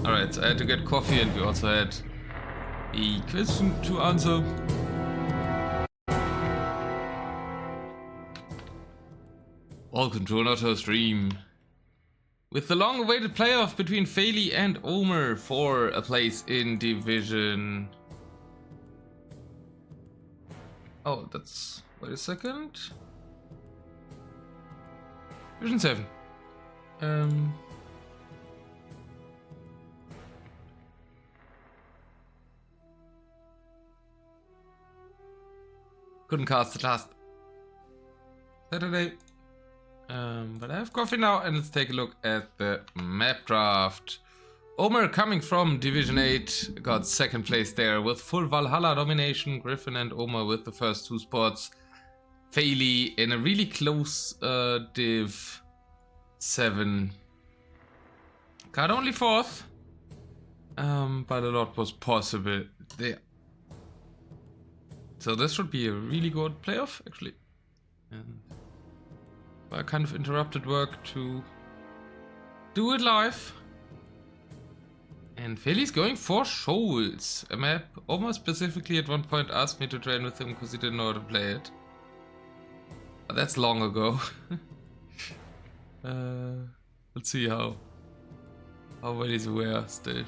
Alright, so I had to get coffee and we also had a question to answer. Welcome to another stream. With the long-awaited playoff between Failey and Omer for a place in Division... Oh, that's... Wait a second. Division 7. Couldn't cast it last Saturday. But I have coffee now, and let's take a look at the map draft. Omer, coming from Division 8, got second place there with full Valhalla domination. Griffin and Omer with the first two spots. Failey in a really close Div 7. Got only fourth, but a lot was possible there. So this should be a really good playoff, actually. And I kind of interrupted work to do it live. And Failey's going for Shoals, a map almost specifically at one point asked me to train with him because he didn't know how to play it. But that's long ago. Let's see how well he's aware still.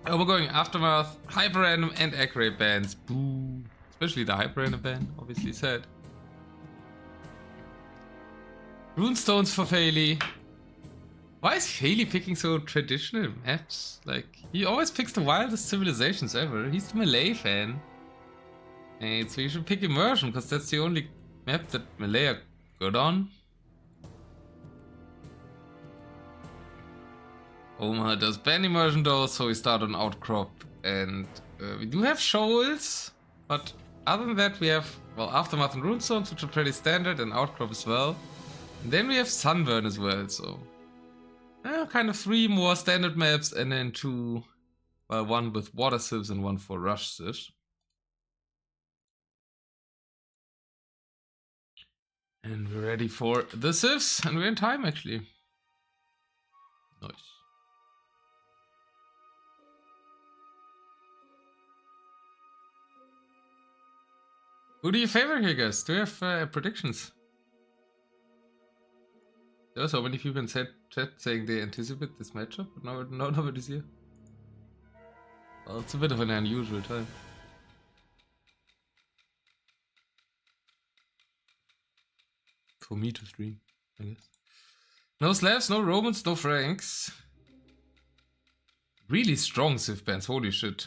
Oh, we're going Aftermath, Hyper Random and Accurate bans. Boo. Especially the Hyper Random ban, obviously sad. Runestones for Failey. Why is Failey picking so traditional maps? Like, he always picks the wildest civilizations ever. He's the Malay fan. And so you should pick Immersion, because that's the only map that Malay are good on. Omer does ban Immersion though, so we start on Outcrop. And we do have Shoals, but other than that we have, well, Aftermath and Runestones, which are pretty standard, and Outcrop as well. And then we have Sunburn as well, so... kind of 3 more standard maps, and then 2... Well, 1 with water civs and 1 for rush civs. And we're ready for the civs, and we're in time actually. Nice. Who do you favor here, guys? Do you have predictions? There were so many people in chat saying they anticipate this matchup, but now nobody's here. Well, it's a bit of an unusual time. For me to stream, I guess. No Slavs, no Romans, no Franks. Really strong civ bans, holy shit.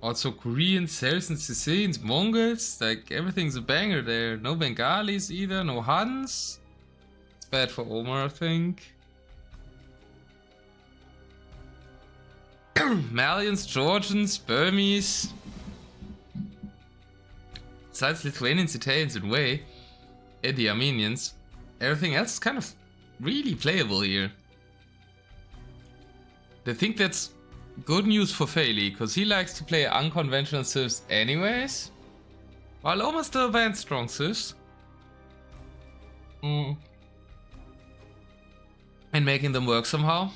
Also Koreans, Saracens, Sicilians, Mongols, like everything's a banger there. No Bengalis either, no Huns. It's bad for Omer, I think. Malians, Georgians, Burmese. Besides Lithuanians, Italians, and Way, and the Armenians, everything else is kind of really playable here. I think that's good news for Failey, because he likes to play unconventional civs anyways, while Omer still bans strong civs. And making them work somehow.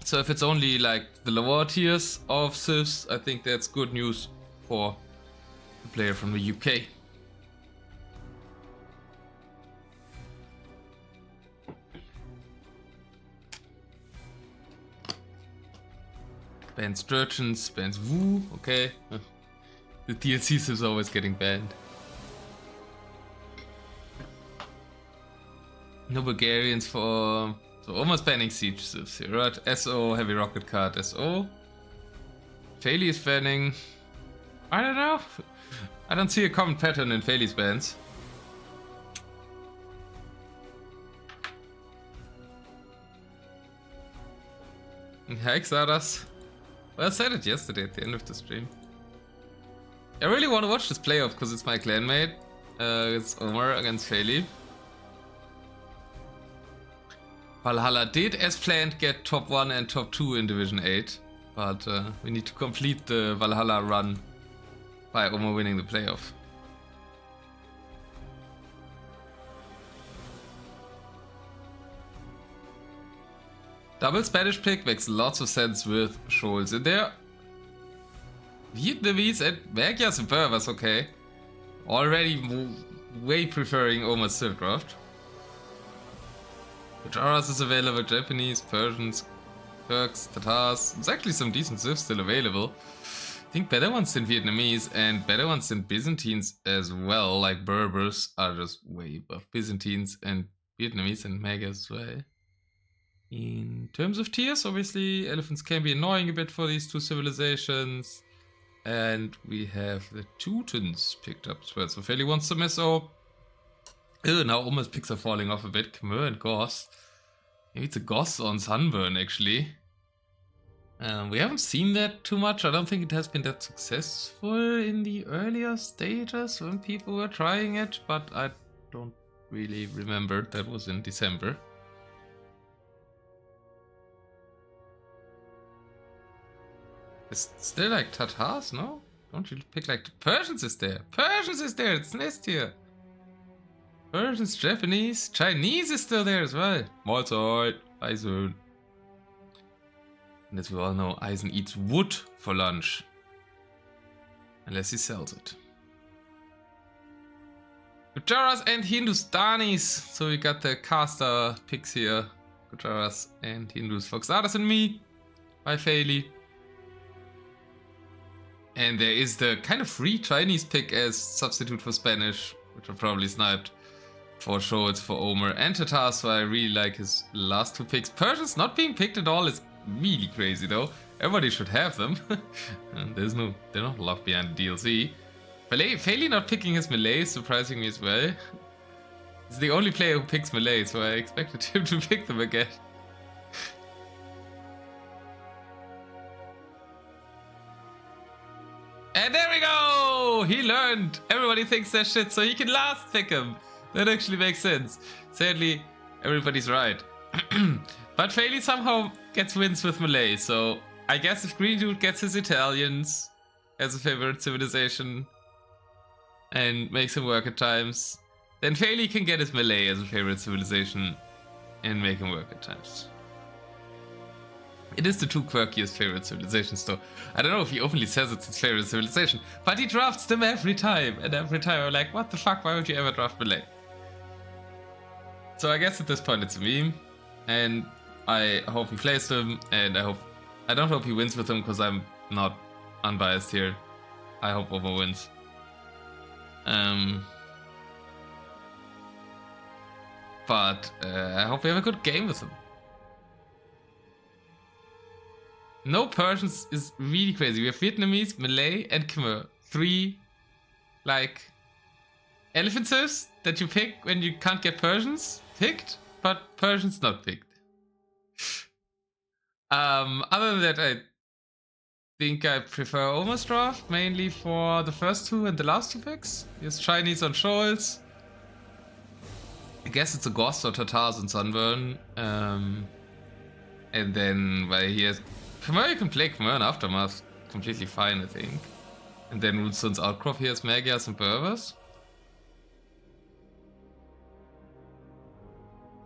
So if it's only like the lower tiers of civs, I think that's good news for the player from the UK. Bans Sturgeons, bans Wu, okay. The DLCs is always getting banned. No Bulgarians for... So almost banning siege civs here, right? SO, heavy rocket card, SO. Failey is banning... I don't know. I don't see a common pattern in Failey's bans. Hi Xardas. Well, I said it yesterday at the end of the stream. I really want to watch this playoff because it's my clanmate. It's Omer against Failey. Valhalla did, as planned, get top 1 and top 2 in Division 8. But we need to complete the Valhalla run by Omer winning the playoff. Double Spanish pick makes lots of sense with Scholz in there. Vietnamese and Magyars and Berbers, okay. Already way preferring Omer's Silkcraft. Gujaras is available, Japanese, Persians, Turks, Tatars. There's actually some decent Civs still available. I think better ones than Vietnamese and better ones than Byzantines as well. Like Berbers are just way above Byzantines and Vietnamese and Magyars as well. In terms of tiers, obviously elephants can be annoying a bit for these two civilizations. And we have the Teutons picked up as well. So Failey wants some SO. Now Omer's picks are falling off a bit. Khmer and Goss. Maybe it's a Goss on Sunburn actually. We haven't seen that too much. I don't think it has been that successful in the earlier stages when people were trying it. But I don't really remember. That was in December. It's still like Tatars, no? Don't you pick like Persians is there? Persians is there, it's nest here. Persians, Japanese, Chinese is still there as well. Mahlzeit, Eisen. And as we all know, Eisen eats wood for lunch. Unless he sells it. Gujaras and Hindustanis. So we got the caster picks here. Gujaras and Hindus. Foxadas and me. By Failey. And there is the kind of free Chinese pick as substitute for Spanish, which I probably sniped for Scholz, for Omer, and Tatars, so I really like his last two picks. Persians not being picked at all is really crazy though. Everybody should have them. And they're not locked behind the DLC. Failey not picking his Malay, surprising me as well. He's the only player who picks Malay, so I expected him to pick them again. And there we go! He learned! Everybody thinks they're shit, so he can last pick him. That actually makes sense. Sadly, everybody's right. But Failey somehow gets wins with Malay, so I guess if Green Dude gets his Italians as a favorite civilization and makes him work at times, then Failey can get his Malay as a favorite civilization and make him work at times. It is the two quirkiest favorite civilizations though. I don't know if he openly says it's his favorite civilization, but he drafts them every time. And every time I'm like, what the fuck, why would you ever draft Malay? So I guess at this point it's a meme. And I hope he plays them, and I don't hope he wins with them because I'm not unbiased here. I hope Omer wins. But I hope we have a good game with him. No Persians is really crazy. We have Vietnamese, Malay, and Khmer. 3, like, elephant civs that you pick when you can't get Persians picked, but Persians not picked. Other than that, I think I prefer Omer's draft, mainly for the first two and the last two picks. He has Chinese on Scholz. I guess it's a Goss or Tatars on Sunburn. And then, well, he has Khmer, you can play Khmer and Aftermath completely fine, I think. And then Ruleston's Outcrop, he has Magyars and Berbers.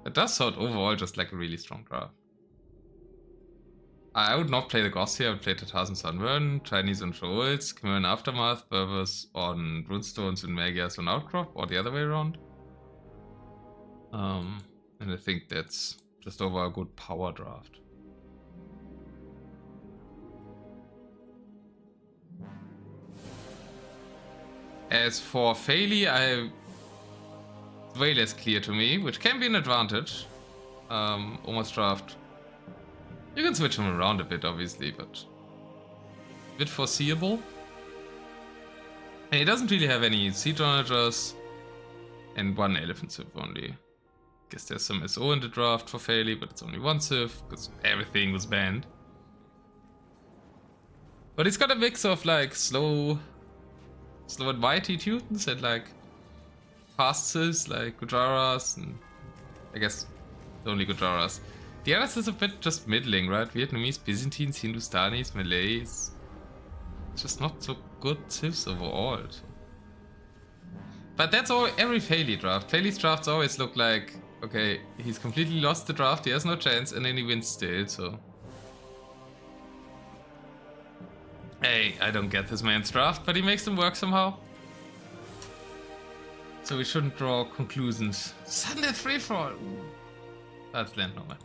It does sound overall just like a really strong draft. I would not play the Goss here, I would play Tatars and Sunburn, Chinese on Scholz, Khmer and Aftermath, Berbers on Runestones and Magyars on Outcrop, or the other way around. And I think that's just overall a good power draft. As for Failey, it's way less clear to me, which can be an advantage. Omer's draft. You can switch him around a bit, obviously, but a bit foreseeable. And he doesn't really have any siege managers and one elephant civ only. Guess there's some SO in the draft for Failey, but it's only one civ because everything was banned. But he's got a mix of like slow and mighty Teutons and like fast civs like Gujaras and I guess only Gujaras. The others is a bit just middling, right? Vietnamese, Byzantines, Hindustanis, Malays. It's just not so good civs overall. So. But that's all every Failey draft. Failey's drafts always look like Okay, he's completely lost the draft, he has no chance, and then he wins still, so... Hey, I don't get this man's draft, but he makes them work somehow. So we shouldn't draw conclusions. Sunday 3-4! That's land normal.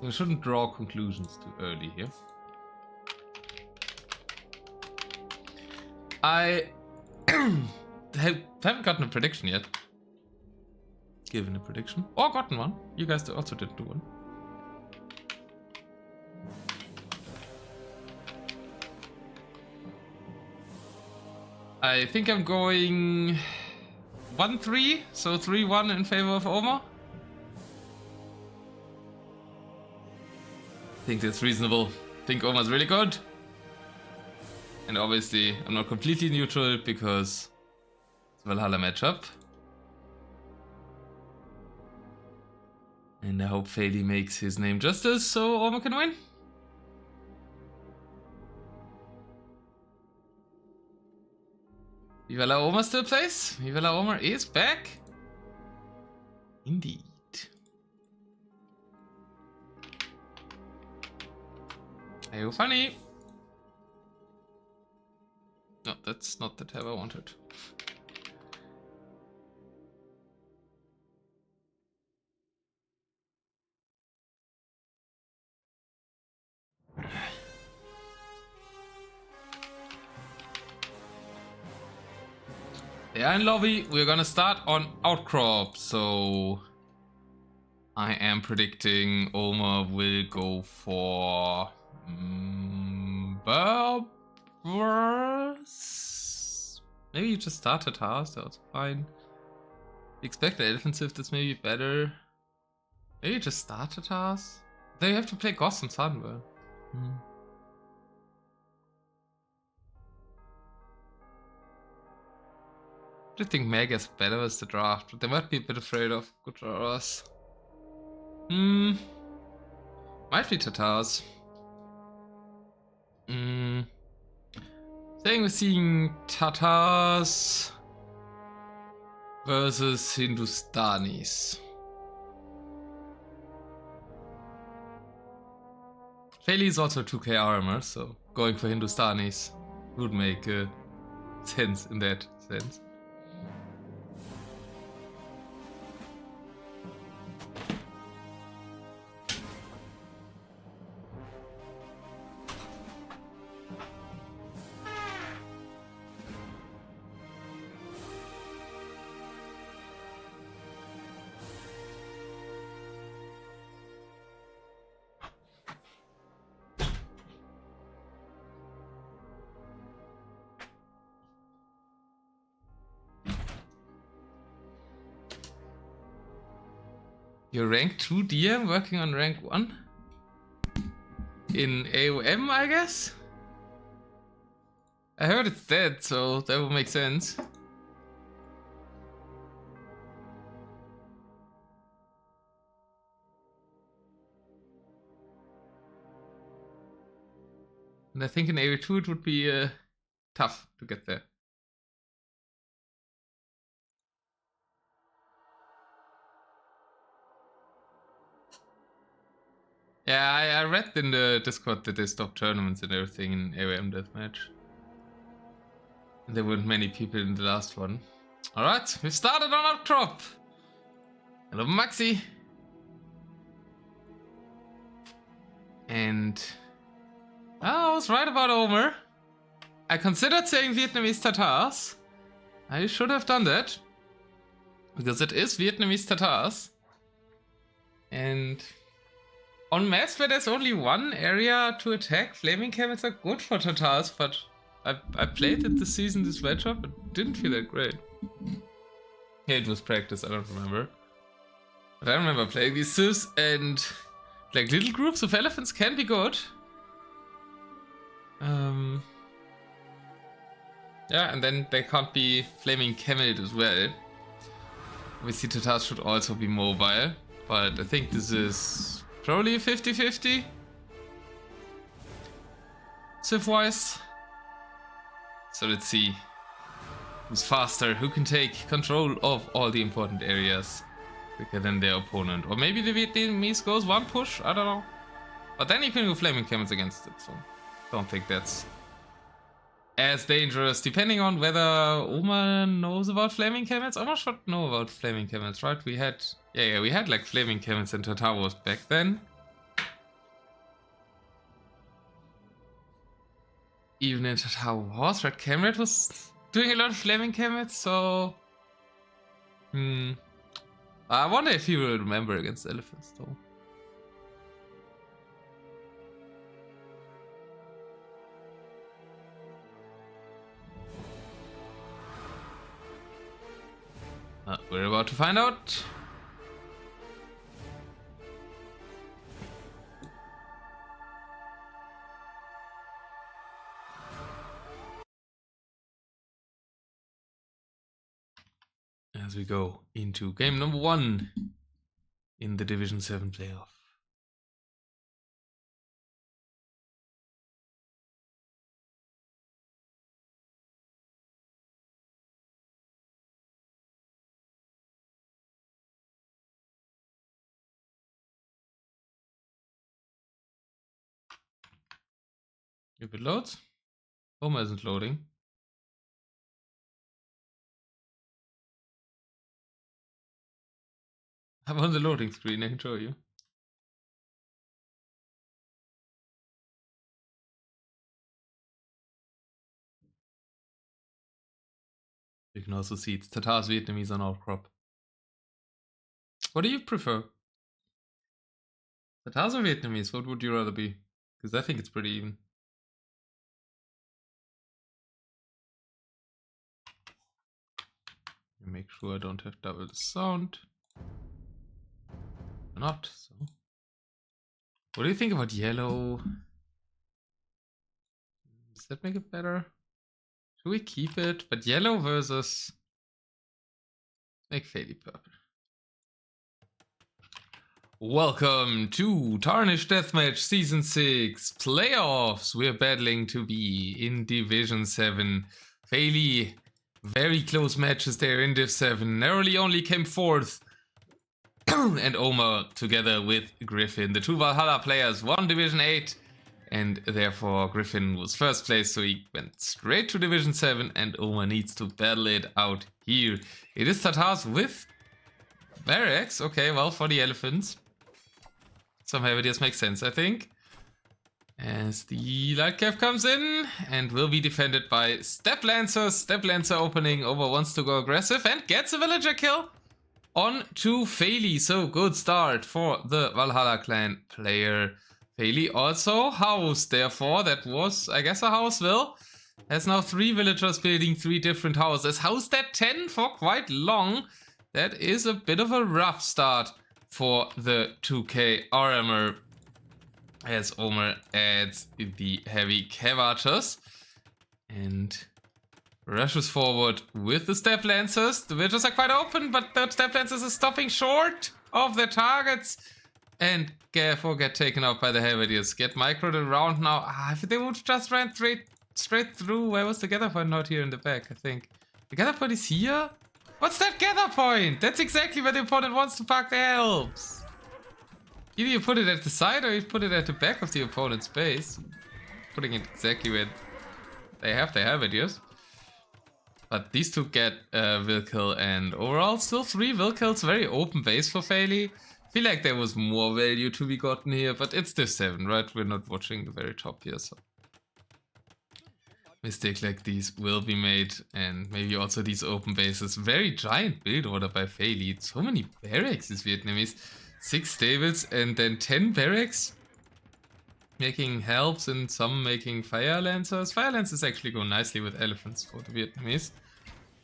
So we shouldn't draw conclusions too early here. I haven't gotten a prediction yet. Given a prediction. Or gotten one. You guys also didn't do one. I think I'm going 1-3, so 3-1 in favor of Omer. I think that's reasonable. I think Omer's really good. And obviously, I'm not completely neutral because it's a Valhalla matchup. And I hope Failey makes his name justice so Omer can win. Viva la Omer still plays. Viva la Omer is back. Indeed. Are you funny? No, that's not the tab I wanted. Yeah, in lobby, we're gonna start on Outcrop, so I am predicting Omer will go for Barbers. Maybe you just start at House, that's fine. Expect the offensive, that's maybe better. Maybe you just start at House. Then you have to play Goss and Sunburn. I think Meg is better as the draft, but they might be a bit afraid of good drawers. Might be Tatars. Saying we're seeing Tatars versus Hindustanis. Failey is also 2k armor, so going for Hindustanis would make sense in that sense. You're rank 2 DM working on rank 1? In AOM, I guess? I heard it's dead, so that would make sense. And I think in AO2 it would be tough to get there. Yeah, I read in the Discord that they stopped tournaments and everything in AOM Deathmatch. And there weren't many people in the last one. Alright, we've started on Outcrop. Hello, Maxi. And I was right about Omer. I considered saying Vietnamese Tatars. I should have done that. Because it is Vietnamese Tatars. And on maps where there's only one area to attack, flaming camels are good for Tatars, but I played it this season, this matchup, it didn't feel that great. Yeah, it was practice, I don't remember. But I remember playing these civs, and like little groups of elephants can be good. Yeah, and then they can't be flaming camel as well. Obviously Tatars should also be mobile, but I think this is probably 50-50. civ-wise. So let's see who's faster, who can take control of all the important areas quicker than their opponent. Or maybe the Vietnamese goes one push, I don't know. But then you can go flaming camels against it, so don't think that's as dangerous, depending on whether Omer knows about flaming camels. Omer should know about flaming camels, right? We had, we had like flaming camels and Tartarus back then. Even in Tartar Wars, Red Cameron was doing a lot of flaming camels, so I wonder if he will remember against elephants though. We're about to find out. As we go into game number 1 in the Division 7 playoff. If it loads, Omer isn't loading. I'm on the loading screen, I can show you. You can also see it's Tatars, Vietnamese on outcrop. What do you prefer? Tatars or Vietnamese? What would you rather be? Because I think it's pretty even. Make sure I don't have double the sound. Not so. What do you think about yellow? Does that make it better? Should we keep it? But yellow versus make Failey purple. Welcome to Tarnished Deathmatch Season 6 Playoffs. We're battling to be in Division 7. Failey, very close matches there in Div 7. Narrowly only came 4th. And Omer together with Griffin. The two Valhalla players won Division 8. And therefore Griffin was first place, so he went straight to Division 7. And Omer needs to battle it out here. It is Tatars with barracks. Okay, well, for the elephants. Some ideas make sense, I think. As the light cap comes in and will be defended by Step Lancers. Step Lancer opening. Over wants to go aggressive and gets a villager kill on to Failey. So good start for the Valhalla clan player. Failey also housed, therefore that was, I guess, a house will. Has now 3 villagers building 3 different houses. Housed at 10 for quite long. That is a bit of a rough start for the 2K armor, as Omer adds the heavy cav archers and rushes forward with the step lancers. The villagers are quite open, but the step lancers are stopping short of their targets and therefore get taken out by the halberdiers. Get microed around now. If they would just ran straight through. Where was the gather point? Not here in the back, I think. The gather point is here? What's that gather point? That's exactly where the opponent wants to park their helps. Either you put it at the side or you put it at the back of the opponent's base. Putting it exactly where they have their halberdiers. But these two get will kill, and overall still 3 will kills. Very open base for Failey. Feel like there was more value to be gotten here, but it's Div 7, right? We're not watching the very top here, so mistakes like these will be made, and maybe also these open bases. Very giant build order by Failey. So many barracks is Vietnamese. 6 stables and then 10 barracks. Making helps and some making fire lancers. Fire lancers actually go nicely with elephants for the Vietnamese.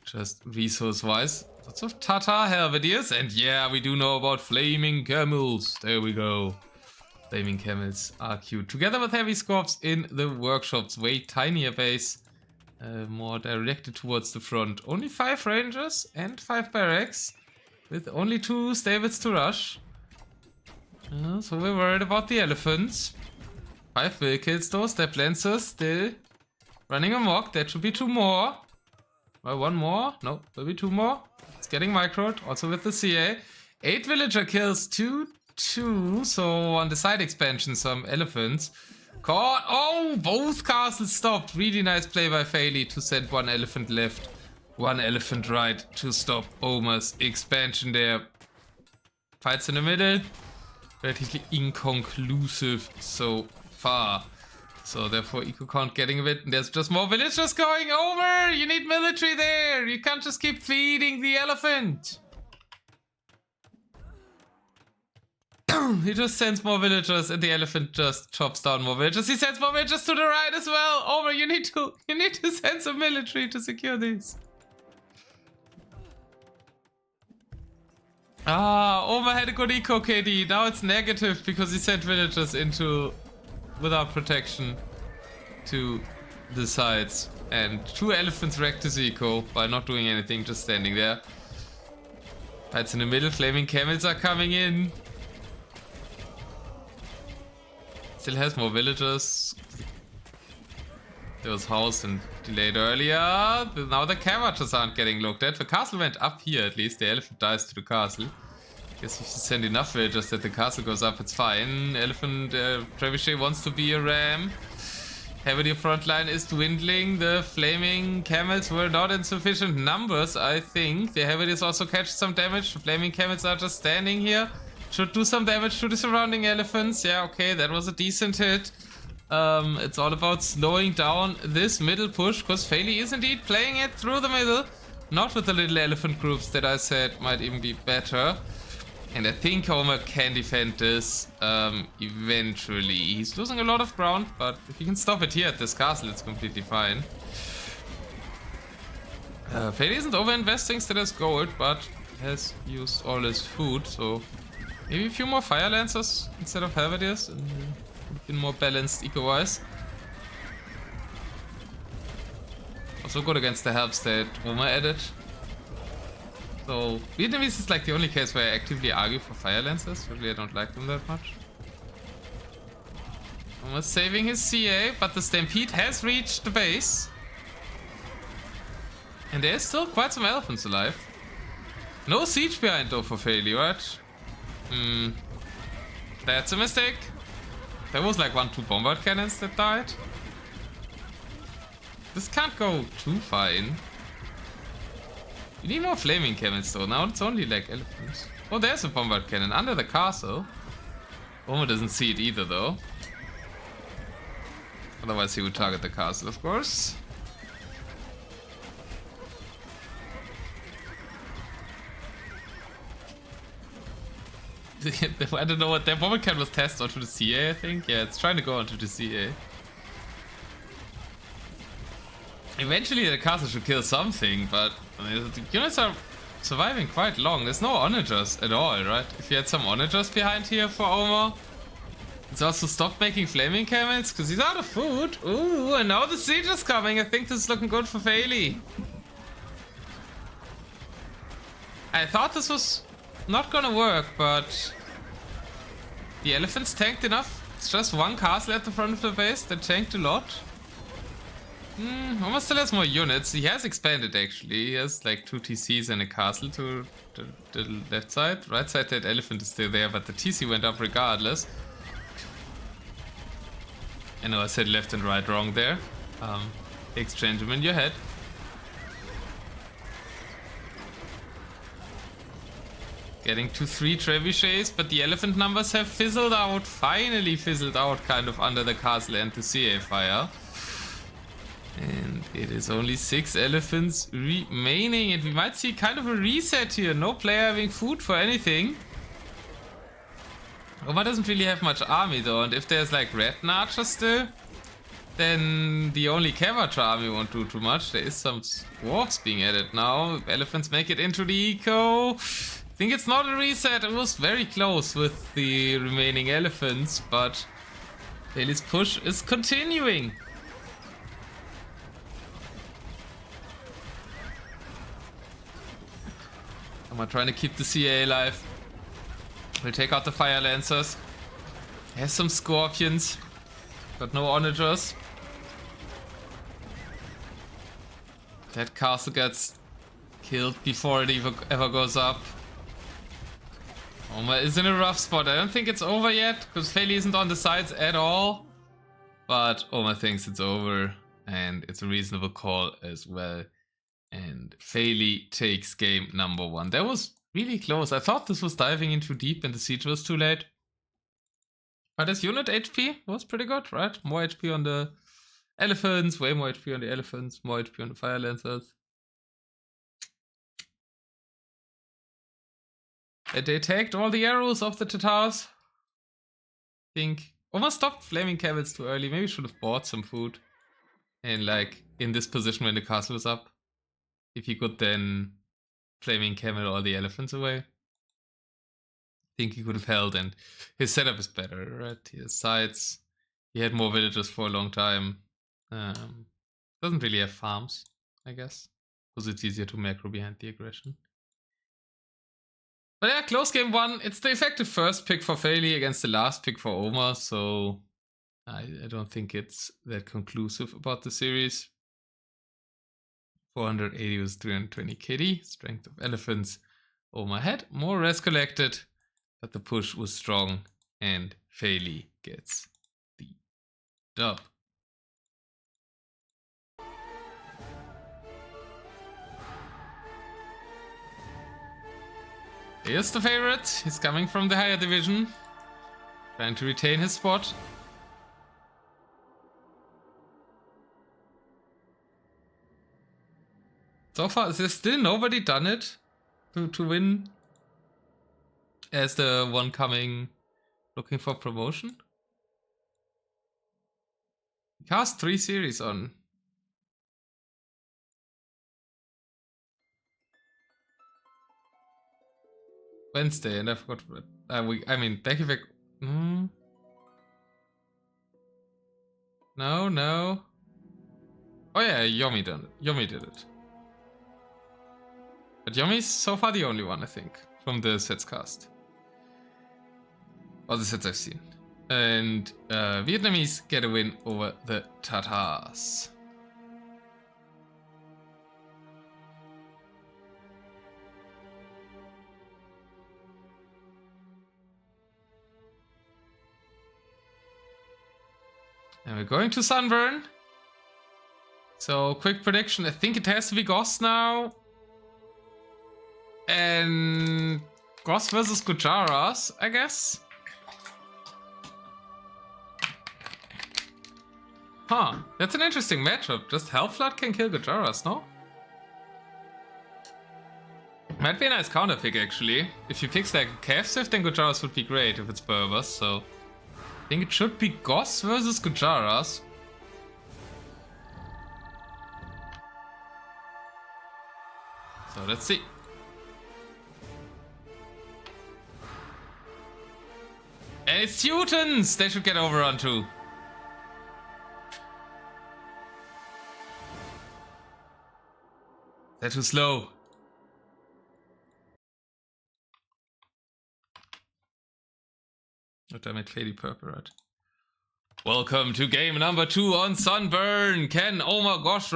Just resource wise. Lots of Tatar halberdiers, and yeah, we do know about flaming camels. There we go. Flaming camels are cute. Together with heavy scorps in the workshops. Way tinier base. More directed towards the front. Only 5 rangers and 5 barracks. With only 2 stables to rush. So we're worried about the elephants. 5 kills though. Step Lancers still running amok. That should be 2 more. Well, 1 more. No, maybe 2 more. It's getting microed. Also with the CA. 8 villager kills. 2. So on the side expansion, some elephants. Caught. Oh, both castles stopped. Really nice play by Failey to send 1 elephant left. 1 elephant right to stop Omer's expansion there. Fights in the middle. Relatively inconclusive so far. So therefore eco count getting a bit. And there's just more villagers going over. You need military there. You can't just keep feeding the elephant. He just sends more villagers and the elephant just chops down more villagers. He sends more villagers to the right as well. Omer, you need to send some military to secure these. Ah, Omer had a good eco KD. Now it's negative because he sent villagers into without protection to the sides. And 2 elephants wrecked his eco by not doing anything, just standing there. Fights in the middle. Flaming camels are coming in. Still has more villagers. It was housed and delayed earlier. Now the cavaters aren't getting looked at. The castle went up here at least. The elephant dies to the castle. Guess if you send enough villagers that the castle goes up, it's fine. Elephant Trebuchet wants to be a ram. Heavily front line is dwindling. The flaming camels were not in sufficient numbers, I think. The heavilies also catch some damage. The flaming camels are just standing here. Should do some damage to the surrounding elephants. Yeah, okay, that was a decent hit. It's all about slowing down this middle push, because Failey is indeed playing it through the middle. Not with the little elephant groups that I said might even be better. And I think Omer can defend this eventually. He's losing a lot of ground, but if he can stop it here at this castle, it's completely fine. Failey isn't over-investing, still has gold, but has used all his food, so maybe a few more fire lancers instead of halberdiers. And would have been more balanced eco-wise. Also good against the helps that Omer added. So Vietnamese is like the only case where I actively argue for fire lancers. Usually I don't like them that much. Omer's saving his CA, but the stampede has reached the base. And there's still quite some elephants alive. No siege behind though for Failey, right? That's a mistake. There was like 1-2 bombard cannons that died. This can't go too fine. You need more flaming camels though. Now it's only like elephants. Oh, there's a bombard cannon under the castle. Omer doesn't see it either though. Otherwise he would target the castle, of course. I don't know what that bombard cannon was tested onto the CA, I think. Yeah, it's trying to go onto the CA. Eventually the castle should kill something, but I mean, the units are surviving quite long. There's no onagers at all, right? If you had some onagers behind here for Omer. It's also stopped making flaming camels because he's out of food. Ooh, and now the siege is coming. I think this is looking good for Failey. I thought this was not gonna work, but the elephants tanked enough. It's just 1 castle at the front of the base that tanked a lot. Omer still has more units. He has expanded actually. He has like 2 TCs and a castle to the left side. Right side, that elephant is still there, but the TC went up regardless. I know I said left and right wrong there. Exchange them in your head. Getting to 3 trebuchets, but the elephant numbers have fizzled out. Finally fizzled out kind of under the castle and the CA fire. And it is only 6 elephants remaining, and we might see kind of a reset here. No player having food for anything. Omer doesn't really have much army though, and if there's like red archers still, then the only Cavator army won't do too much. There is some dwarves being added now. Elephants make it into the eco. I think it's not a reset. It was very close with the remaining elephants, but Failey's push is continuing. Omer trying to keep the CA alive. We'll take out the fire lancers. There's some scorpions. Got no onagers. That castle gets killed before it ever goes up. Omer is in a rough spot. I don't think it's over yet, because Failey isn't on the sides at all. But Omer thinks it's over, and it's a reasonable call as well. And Failey takes game number 1. That was really close. I thought this was diving in too deep and the siege was too late. But his unit HP was pretty good, right? More HP on the elephants, way more HP on the elephants, more HP on the fire lancers. And they tagged all the arrows of the Tatars. I think almost stopped flaming camels too early. Maybe should have bought some food. And like in this position when the castle was up. If he could then flaming camel all the elephants away. I think he could have held, and his setup is better, right? He has sides. He had more villagers for a long time. Doesn't really have farms, I guess. Because it's easier to macro behind the aggression. But yeah, close game 1. It's the effective first pick for Failey against the last pick for Omer, so I don't think it's that conclusive about the series. 480 was 320 KD, strength of elephants. Omer had more res collected, but the push was strong, and Failey gets the dub. Here's the favorite. He's coming from the higher division, trying to retain his spot. So far, there's still nobody done it to win as the one coming looking for promotion. He cast 3 series on. Wednesday, and I forgot what. I mean, thank you for. No. Oh yeah, Yomi done it. Yomi did it. But Yomi's so far the only one, I think, from the sets cast. Or the sets I've seen. And Vietnamese get a win over the Tatars. And we're going to Sunburn. So, quick prediction. I think it has to be Goss now. And Goss versus Gujaras, I guess. Huh, that's an interesting matchup. Just Hellflood can kill Gujaras, no? Might be a nice counter pick, actually. If he picks like Cav Sift, then Gujaras would be great if it's Berbers, so... I think it should be Goss versus Gujaras. So let's see. And it's Teutons! They should get overrun too. They're too slow. Oh, damn it, Failey purple, right? Welcome to game number 2 on Sunburn. Can Omer Goth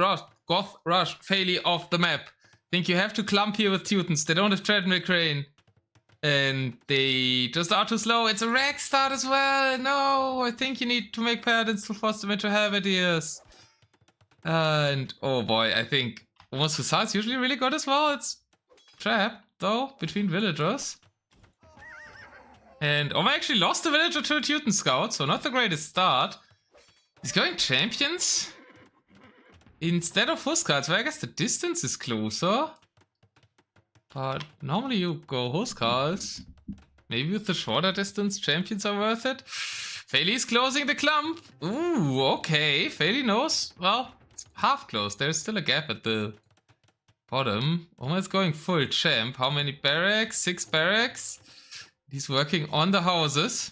rush Failey off the map? Think you have to clump here with Teutons. They don't have treadmill crane. And they just are too slow. It's a rag start as well. No, I think you need to make paladins to force them into have ideas. And oh boy, I think almost Hussar's usually really good as well. It's trapped though between villagers. And Omer actually lost a villager to a Teuton scout, so not the greatest start. He's going champions instead of Huskars, where I guess the distance is closer. But normally you go Huskars. Maybe with the shorter distance, champions are worth it. Failey's closing the clump. Ooh, okay. Failey knows. Well, it's half closed. There's still a gap at the bottom. Omer's going full champ. How many barracks? 6 barracks. He's working on the houses.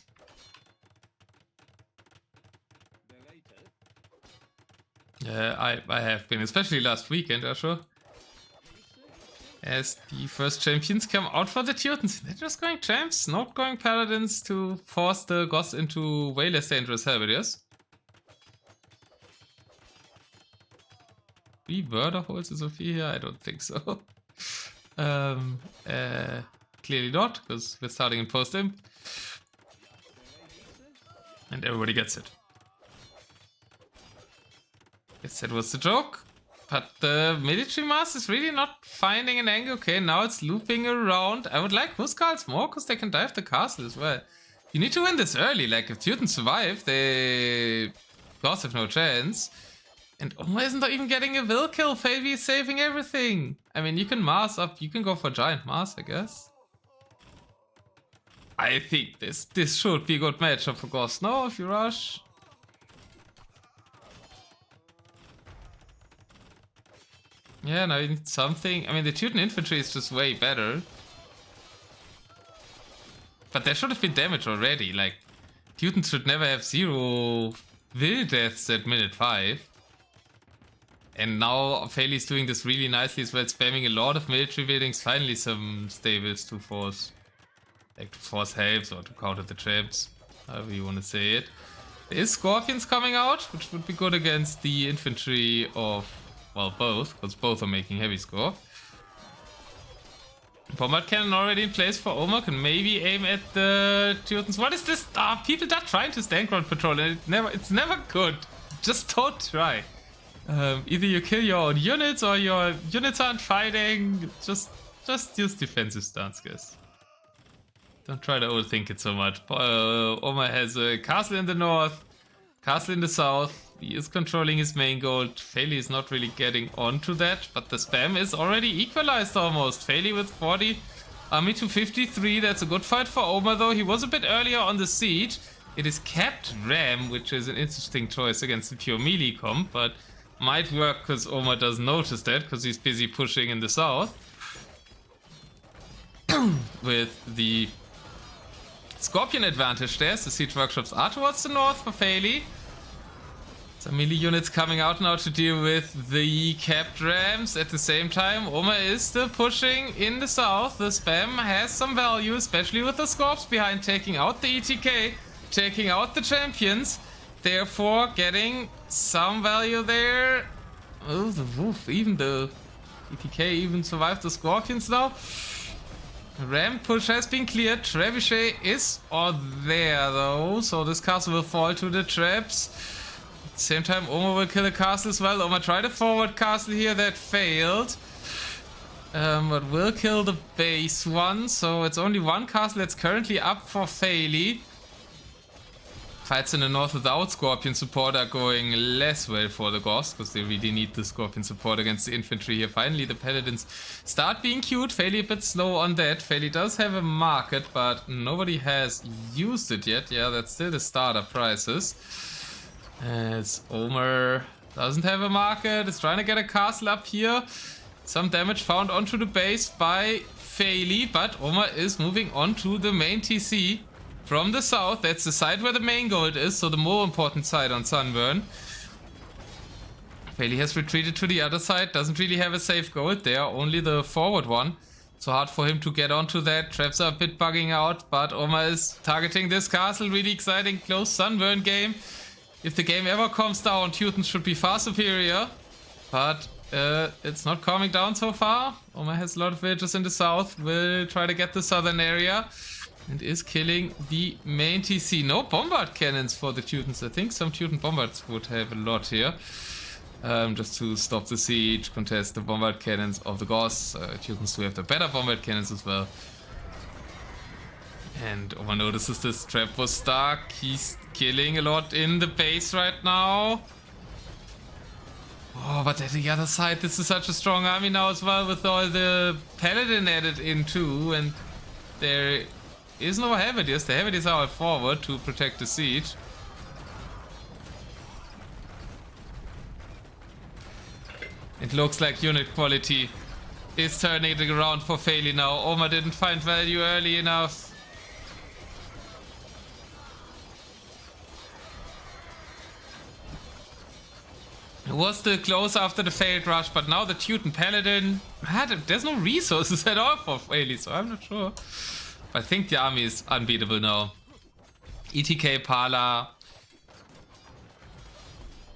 Yeah, I have been, especially last weekend, Asher. As the first champions come out for the Teutons. They're just going champs, not going paladins to force the Goths into way less dangerous Helvetiers. 3 murder holes in Sophia? I don't think so. Clearly not, because we're starting in post-imp. And everybody gets it. Guess that was the joke. But the military mass is really not finding an angle. Okay, now it's looping around. I would like Huskarls more, because they can dive the castle as well. You need to win this early. Like, if Teuton survive, they... Goths have no chance. And Omer isn't even getting a will kill. Failey is saving everything. I mean, you can mass up. You can go for giant mass, I guess. I think this should be a good matchup for Goths. No, if you rush. Yeah, now you need something. I mean, the Teuton infantry is just way better. But there should have been damage already. Like, Teuton should never have 0 will deaths at minute 5. And now Failey's doing this really nicely as well, spamming a lot of military buildings. Finally some stables to force, like to force helps or to counter the traps, however you want to say it. There is Scorpions coming out, which would be good against the infantry of, well, both, because both are making heavy score. Bombard cannon already in place for Omer, can maybe aim at the Teutons. What is this? People are trying to stand ground patrol and it's never good. Just don't try. Either you kill your own units or your units aren't fighting. Just use defensive stance, guys. Don't try to overthink it so much. Omer has a castle in the north, castle in the south. He is controlling his main gold. Failey is not really getting onto that, but the spam is already equalized almost. Failey with 40, army to 53. That's a good fight for Omer though. He was a bit earlier on the siege. It is capped Ram, which is an interesting choice against the pure melee comp, but might work because Omer doesn't notice that because he's busy pushing in the south. With the Scorpion advantage there, the siege workshops are towards the north for Failey. Some melee units coming out now to deal with the capped rams. At the same time, Omer is still pushing in the south. The spam has some value, especially with the Scorps behind, taking out the ETK, taking out the champions. Therefore, getting some value there. Oh, the Wolf, even the ETK even survived the Scorpions now. Ram push has been cleared. Trebuchet is all there though, so this castle will fall to the traps. At the same time, Omer will kill a castle as well. Omer tried a forward castle here that failed. But will kill the base one, so it's only one castle that's currently up for Failey. Fights in the north without Scorpion support are going less well for the Goths, because they really need the Scorpion support against the infantry here. Finally, the Paladins start being queued. Failey a bit slow on that. Failey does have a market, but nobody has used it yet. Yeah, that's still the starter prices. As Omer doesn't have a market, is trying to get a castle up here. Some damage found onto the base by Failey, but Omer is moving on to the main TC. From the south, that's the side where the main gold is, so the more important side on Sunburn. Failey has retreated to the other side, doesn't really have a safe gold there, only the forward one. So hard for him to get onto that, traps are a bit bugging out, but Omer is targeting this castle, really exciting, close Sunburn game. If the game ever calms down, Teutons should be far superior, but it's not calming down so far. Omer has a lot of villagers in the south, will try to get the southern area. And is killing the main TC. No bombard cannons for the Teutons. I think some Teuton bombards would have a lot here. Just to stop the siege, contest the bombard cannons of the Goths. Teutons do have the better bombard cannons as well. And Omer notices this trap was stuck. He's killing a lot in the base right now. Oh, but at the other side, this is such a strong army now as well, with all the Paladin added in too. And there is no Heavies. The Heavies are forward to protect the siege. It looks like unit quality is turning it around for Failey now. Omer didn't find value early enough. It was still close after the failed rush, but now the Teuton Paladin... There's no resources at all for Failey, so I'm not sure. I think the army is unbeatable now. ETK, Pala.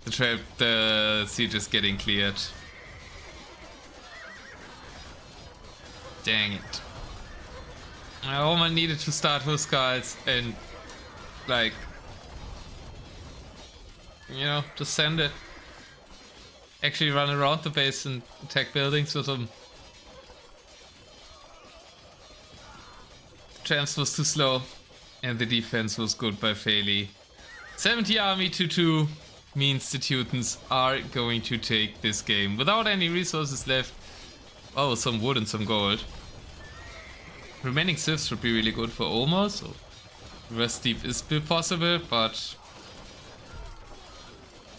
The siege is getting cleared. Dang it. Omer needed to start Huskarls and, like, you know, just send it. Actually run around the base and attack buildings with them. The chance was too slow, and the defense was good by Failey. 70 army to 2 means the Teutons are going to take this game without any resources left. Oh, some wood and some gold. Remaining civs should be really good for Omer, so rest deep is still possible, but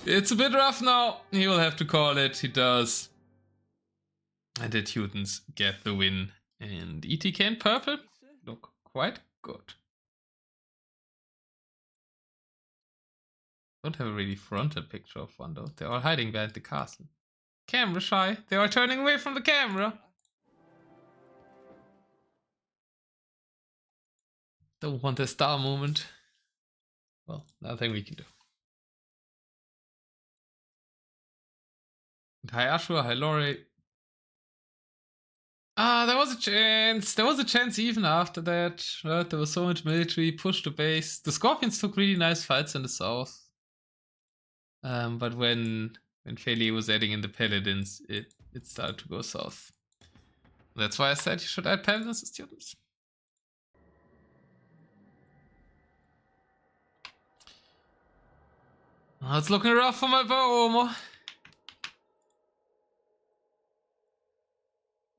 it's a bit rough now. He will have to call it. He does. And the Teutons get the win. And ETK in purple look quite good. Don't have a really frontal picture of one though. They're all hiding behind the castle. Camera shy. They are turning away from the camera. Don't want a star moment. Well, nothing we can do. Hi Ashura, hi Lori. There was a chance. There was a chance even after that. Right? There was so much military, pushed the base. The Scorpions took really nice fights in the south. But when Failey was adding in the Paladins, it started to go south. That's why I said you should add Paladins as students. Oh, it's looking rough for my bow, Omer.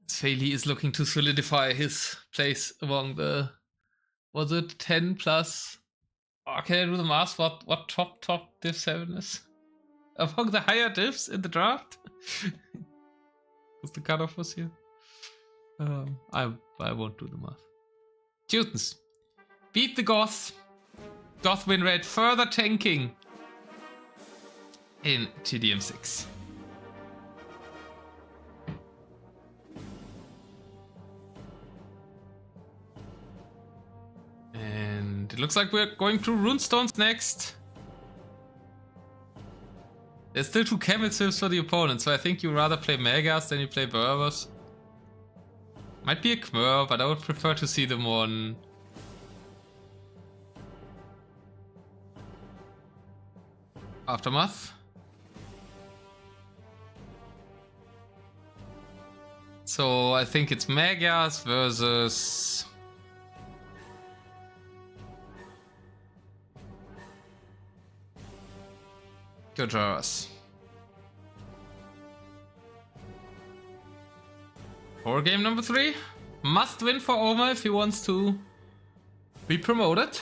Failey is looking to solidify his place among the, was it 10 plus? Oh, can I do the math? What top div 7 is? Among the higher divs in the draft? Because the cutoff was here. I won't do the math. Teutons. Beat the Goths. Goth win rate further tanking in TDM 6. And it looks like we're going to Runestones next. There's still 2 Camel Sieves for the opponent, so I think you rather play Megas than you play Berbers. Might be a Khmer, but I would prefer to see them on Aftermath. So I think it's Megas versus Gojaras. War game number 3. Must win for Omer if he wants to be promoted.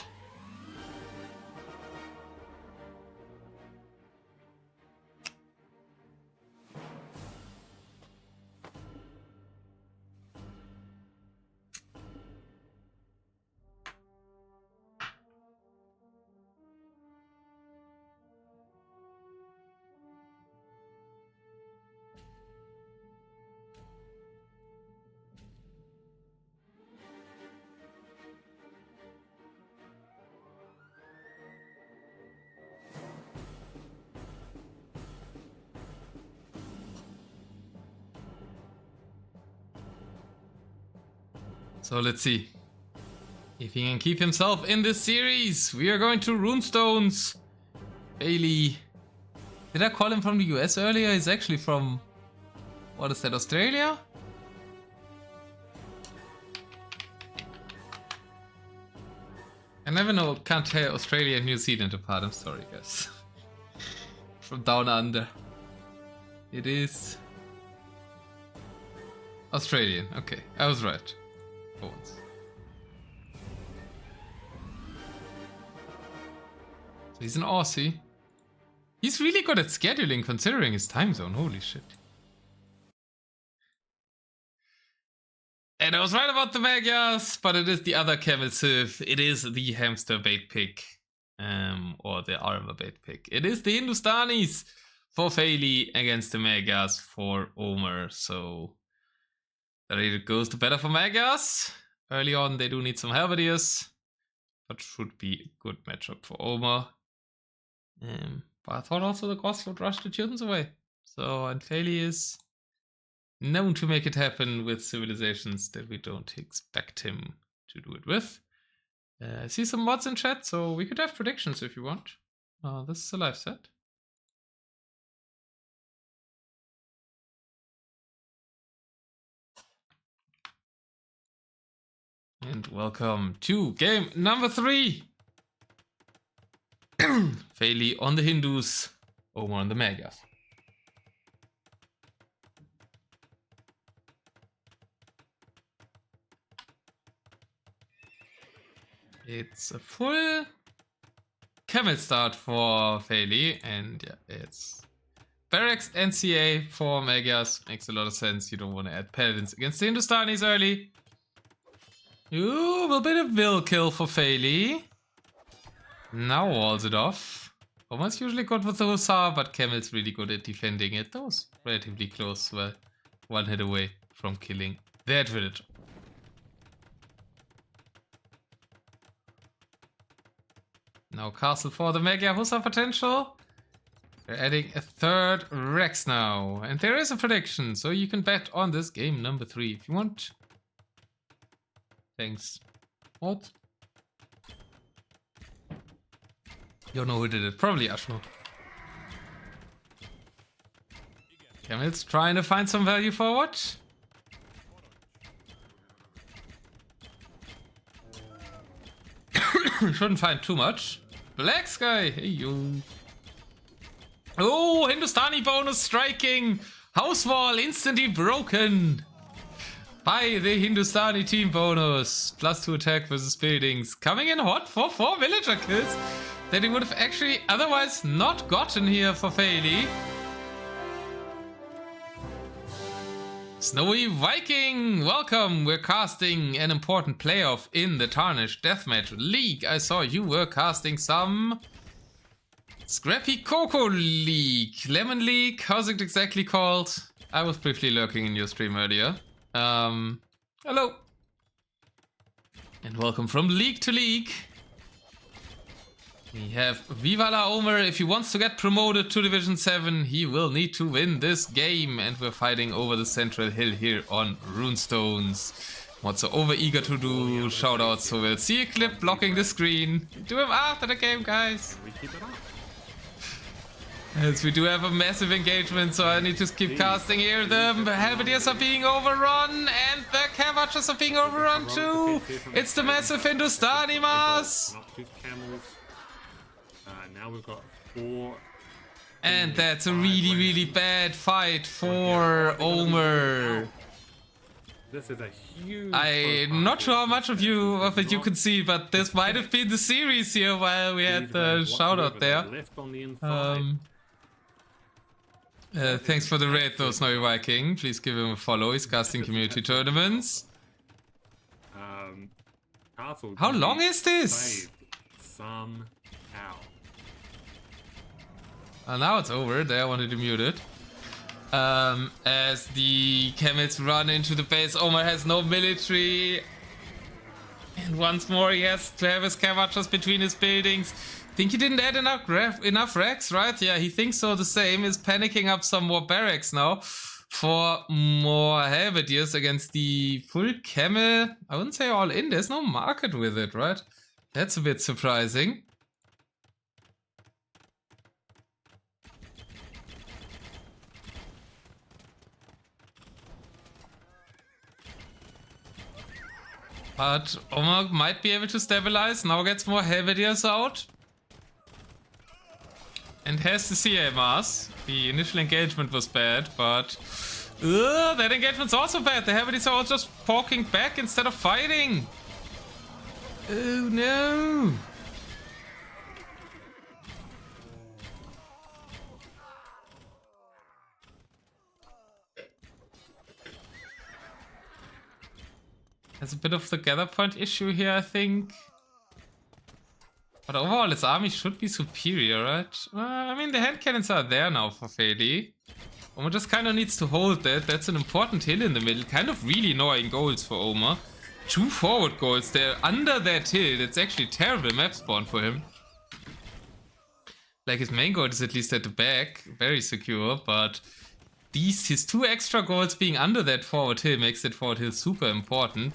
So let's see if he can keep himself in this series. We are going to Runestones. Failey. Did I call him from the US earlier? He's actually from, what is that, Australia? I never know, can't tell Australia and New Zealand apart. I'm sorry, guys. From down under. It is Australian. Okay, I was right. Once. So he's an Aussie. He's really good at scheduling considering his time zone. Holy shit. And I was right about the Magyars, but it is the other Camel Civ. It is the hamster bait pick. Or the armor bait pick. It is the Hindustanis for Failey against the Magyars for Omer. So there it goes to better for Magyars. Early on, they do need some Halberdiers, but should be a good matchup for Omer. But I thought also the Goths would rush the Teutons away. So, and Failey is known to make it happen with civilizations that we don't expect him to do it with. I see some mods in chat, so we could have predictions if you want. This is a live set. And welcome to game number 3. Failey on the Hindus, Omer on the Magyars. It's a full camel start for Failey, and yeah, it's barracks NCA for Magyars. Makes a lot of sense. You don't want to add paladins against the Hindustanis early. Ooh, a bit of will kill for Failey. Now walls it off. Omer's usually good with the Hussar, but Camel's really good at defending it. That was relatively close, well, one hit away from killing that villager. Now castle for the Magyar Hussar potential. They're adding a 3rd Rex now. And there is a prediction, so you can bet on this game number 3 if you want. Thanks. What? Don't know who did it. Probably Ashmo. Camel's trying to find some value forward. Shouldn't find too much. Black Sky, hey you. Oh, Hindustani bonus striking. House wall instantly broken by the Hindustani team bonus. +2 attack versus buildings. Coming in hot for 4 villager kills that he would have actually otherwise not gotten here for Failey. Snowy Viking, welcome! We're casting an important playoff in the Tarnished Deathmatch League. I saw you were casting some Scrappy Cocoa League. Lemon League, how's it exactly called? I was briefly lurking in your stream earlier. Hello! And welcome from league to league. We have Viva la Omer. If he wants to get promoted to Division 7, he will need to win this game. And we're fighting over the central hill here on Runestones. What's so over eager to do shoutouts, so we'll see a clip blocking the screen. Do him after the game, guys. Yes, we do have a massive engagement, so I need to keep casting here. The Halberdiers are being overrun, and the Cavachers are being overrun too. It's the massive Hindustani mass. Now we've got 4. And that's a really, really bad fight for Omer. This is a huge... I'm not sure how much of it you can see, but this might have been the series here while we had the shout out there. Thanks for the raid though, Snowy Viking. Please give him a follow. He's casting community tournaments. How long is this? Somehow. Now it's over. There, I wanted to mute it. As the camels run into the base, Omer has no military. And once more he has to have his Cavachers between his buildings. Think he didn't add enough racks, right? Yeah, he thinks so the same. Is panicking up some more barracks now for more Halberdiers against the full camel. I wouldn't say all in. There's no market with it, right? That's a bit surprising. But Omer might be able to stabilize. Now gets more Halberdiers out. And has the CA mass. The initial engagement was bad, but... that engagement's also bad. The Halberdiers are all just poking back instead of fighting. Oh no! There's a bit of the gather point issue here, I think. But overall, its army should be superior, right? I mean, the hand cannons are there now for Failey. Omer just kind of needs to hold that. That's an important hill in the middle. Kind of really annoying goals for Omer. 2 forward goals there under that hill. That's actually terrible map spawn for him. Like, his main goal is at least at the back. Very secure, but his 2 extra goals being under that forward hill makes that forward hill super important.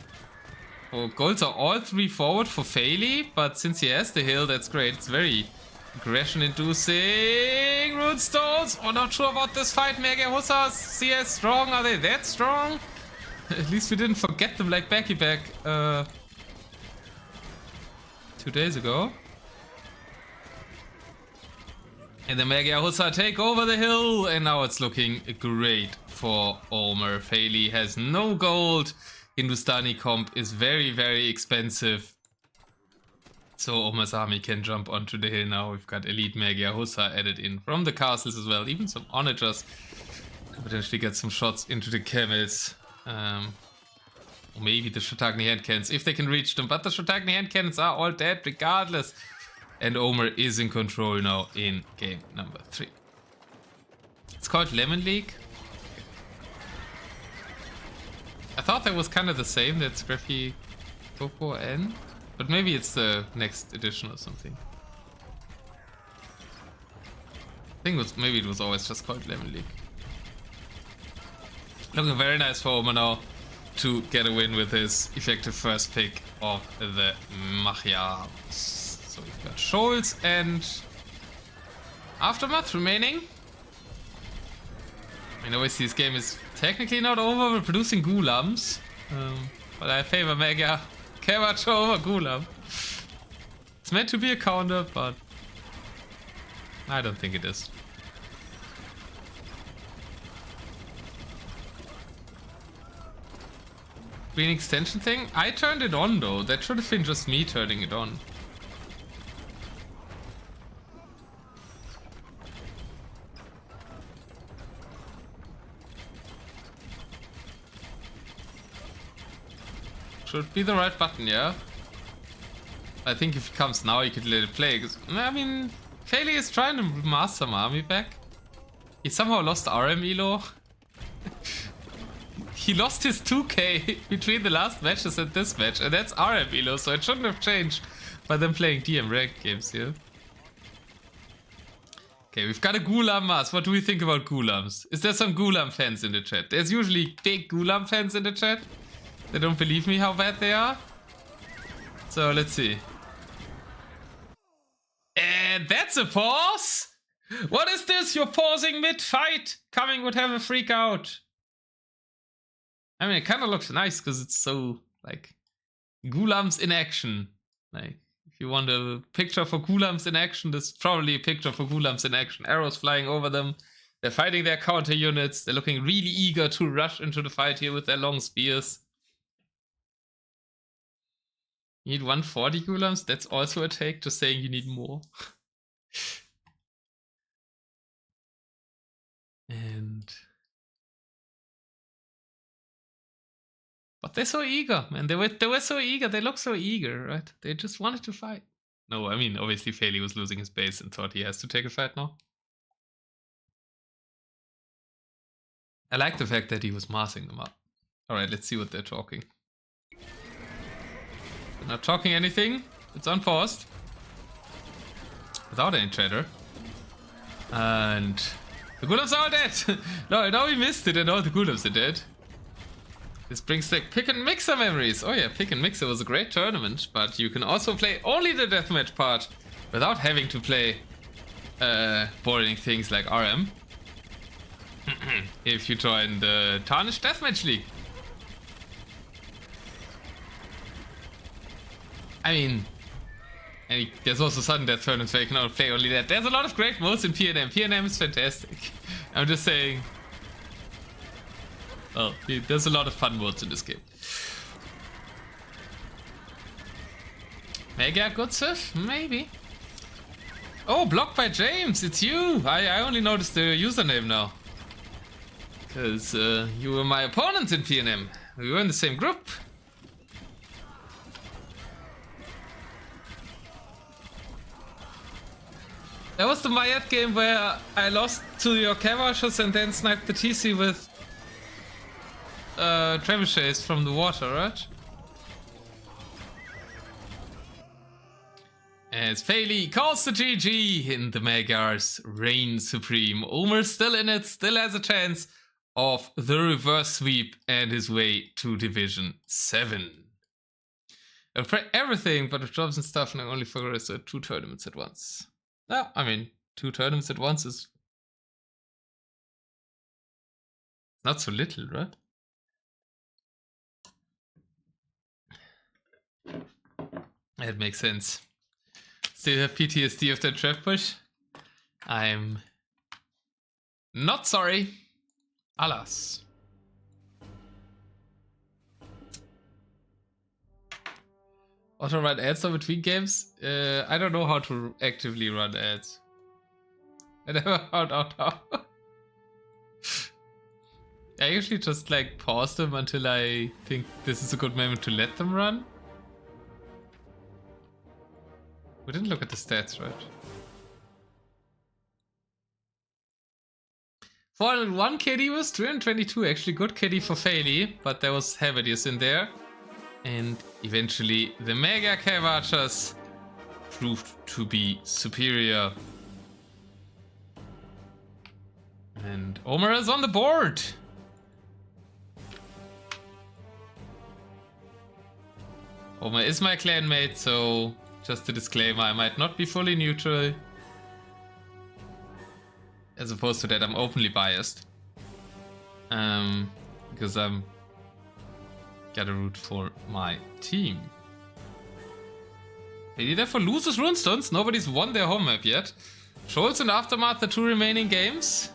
Oh, goals are all 3 forward for Failey, but since he has the hill, that's great. It's very aggression-inducing. Rune Stones! Oh, not sure about this fight. Mega Hussars, CS strong. Are they that strong? At least we didn't forget them like back 2 days ago. And the Mega Hussar take over the hill, and now it's looking great for Omer. Failey has no gold. Hindustani comp is very, very expensive. So Omer's army can jump onto the hill now. We've got Elite Mega Hussar added in from the castles as well. Even some onagers. Potentially get some shots into the camels. Or maybe the Shotakni hand cannons, if they can reach them. But the Shotakni hand cannons are all dead regardless. And Omer is in control now in game number 3. It's called Lemon League. I thought that was kind of the same, that Scruffy Popo N. But maybe it's the next edition or something. I think maybe it was always just called Lemon League. Looking very nice for Omer now to get a win with his effective first pick of the Magyars. So we've got Scholz and Aftermath remaining. I mean, obviously this game is technically not over. We're producing Gulams. But I favor Mega Kemacho over Gulam. It's meant to be a counter, but I don't think it is. Green extension thing? I turned it on though. That should have been just me turning it on. Should be the right button, yeah? I think if it comes now, you could let it play. Cause, I mean, Failey is trying to master some army back. He somehow lost RM Elo. He lost his 2k between the last matches and this match, and that's RM Elo, so it shouldn't have changed by them playing DM ranked games here. Okay, we've got a Gulam Mas. What do we think about Gulams? Is there some Gulam fans in the chat? There's usually big Gulam fans in the chat. They don't believe me how bad they are. So let's see. And that's a pause? What is this? You're pausing mid-fight. Coming would have a freak out. I mean, it kind of looks nice because it's so, like, Gulams in action. Like, if you want a picture for Gulams in action, this is probably a picture for Gulams in action. Arrows flying over them. They're fighting their counter units. They're looking really eager to rush into the fight here with their long spears. You need 140 Gulams? That's also a take to saying you need more. And... But they're so eager, man. They were so eager. They look so eager, right? They just wanted to fight. No, I mean, obviously Failey was losing his base and thought he has to take a fight now. I like the fact that he was massing them up. Alright, let's see what they're talking. They're not talking anything. It's unpaused. Without any chatter. And the Gulams are all dead. No, we missed it and all the Gulams are dead. This brings back Pick and Mixer memories. Oh yeah, Pick and Mixer was a great tournament, but you can also play only the deathmatch part without having to play boring things like RM. If you join the Tarnished Deathmatch League. I mean, and there's also sudden death tournaments where you can play only that. There's a lot of great modes in PNM. PNM is fantastic. I'm just saying. Well, there's a lot of fun modes in this game. Mega good stuff? Maybe. Oh, blocked by James. It's you. I only noticed the username now. Because you were my opponent in PNM. We were in the same group. That was the Mayat game where I lost to your Kavashus and then sniped the TC with trebuchets from the water, right? As Failey calls the GG and the Magyars reign supreme. Omer still in it, still has a chance of the reverse sweep and his way to Division 7. I'll play everything, but with jobs and stuff, and I only focus on 2 tournaments at once. No, I mean, 2 tournaments at once is not so little, right? It makes sense. Still have PTSD of that trap push? I'm not sorry. Alas. Auto run ads on between games? I don't know how to actively run ads. I never found out how. I usually just like pause them until I think this is a good moment to let them run. We didn't look at the stats, right? 401 KD was 322, actually good KD for Failey, but there was Havadius in there. And eventually the Mega Cave Archers proved to be superior. And Omer is on the board. Omer is my clanmate, so just a disclaimer, I might not be fully neutral. As opposed to that, I'm openly biased. Because I'm gotta root for my team. Maybe therefore loses Runestones. Nobody's won their home map yet. Scholz and Aftermath, the 2 remaining games.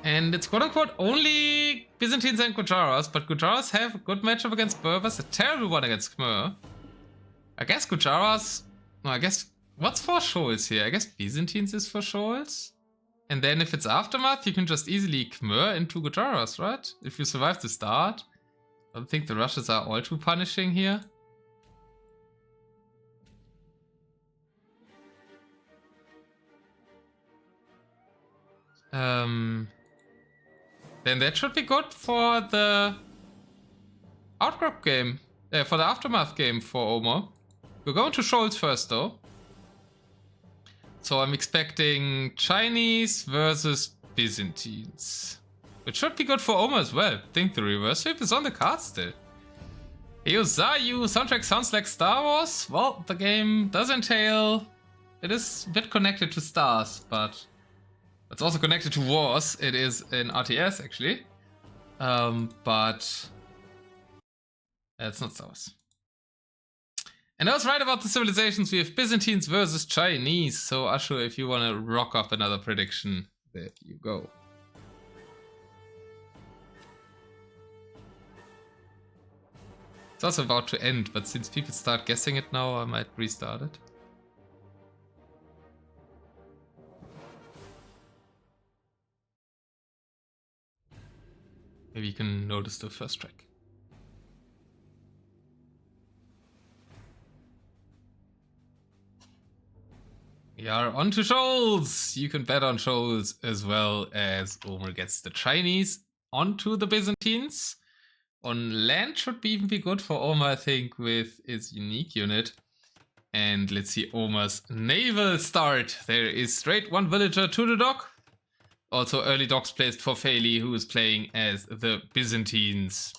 And it's quote-unquote only Byzantines and Gujaras, but Gujaras have a good matchup against Berbers, a terrible one against Khmer. I guess Gujaras... No, I guess... What's for Scholz here? I guess Byzantines is for Scholz? And then if it's Aftermath, you can just easily Khmer into Gujaras, right? If you survive the start. I don't think the rushes are all too punishing here. Then that should be good for the Outcrop game. For the Aftermath game for Omer. We're going to Scholz first though. So I'm expecting Chinese versus Byzantines. Which should be good for Omer as well. I think the reverse sweep is on the card still. Eozayu soundtrack sounds like Star Wars. Well, the game does entail... It is a bit connected to stars, but... It's also connected to wars. It is an RTS actually. But... It's not Star Wars. And I was right about the civilizations. We have Byzantines versus Chinese. So Ashu, if you want to rock up another prediction, there you go. It's also about to end, but since people start guessing it now, I might restart it. Maybe you can notice the first track. We are on to Scholz! You can bet on Scholz as well as Omer gets the Chinese onto the Byzantines. On land should even be good for Omer, I think, with his unique unit. And let's see Omer's naval start. There is straight 1 villager to the dock. Also early docks placed for Failey, who is playing as the Byzantines.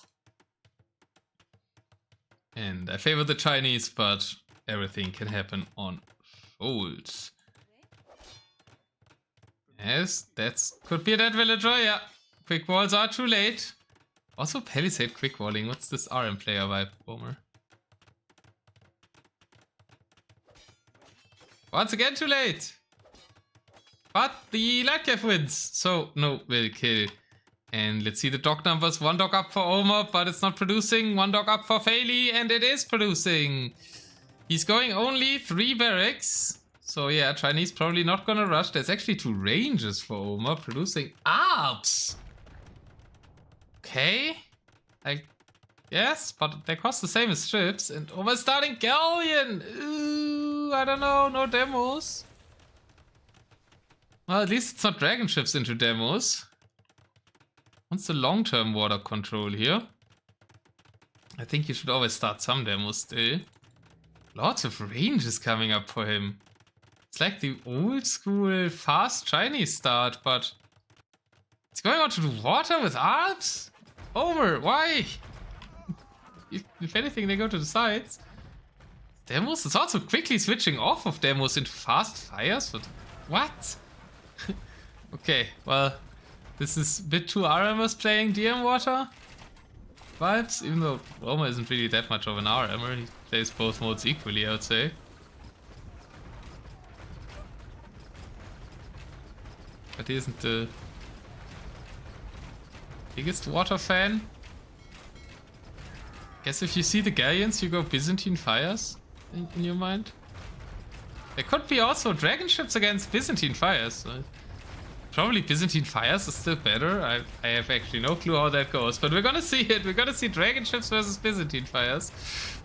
And I favor the Chinese, but everything can happen on Scholz. Yes, that's could be that villager, yeah. Quick walls are too late. Also Palisade quick walling. What's this RM player vibe, Omer? Once again too late. But the Lightcave wins. So no will kill. And let's see the dock numbers. 1 dock up for Omer, but it's not producing. 1 dock up for Failey, and it is producing. He's going only 3 barracks. So yeah, Chinese probably not gonna rush. There's actually 2 ranges for Omer producing ARPs. Okay. Yes, but they cost the same as ships. And Omer starting Galleon. Ooh, I don't know, no demos. Well, at least it's not dragon ships into demos. What's the long-term water control here? I think you should always start some demos still. Lots of ranges coming up for him. It's like the old school fast Chinese start, but He's going on to the water with Alps? Omer, why? If anything, they go to the sides. Demos is also quickly switching off of demos into fast fires. But what? Okay, well, this is a bit too RMers playing DM water vibes, even though Omer isn't really that much of an RMer. He plays both modes equally, I would say. But he isn't the biggest water fan. Guess if you see the Galleons, you go Byzantine Fires in your mind. There could be also dragon ships against Byzantine Fires. Probably Byzantine Fires is still better. I have actually no clue how that goes, but we're gonna see it. We're gonna see dragon ships versus Byzantine Fires.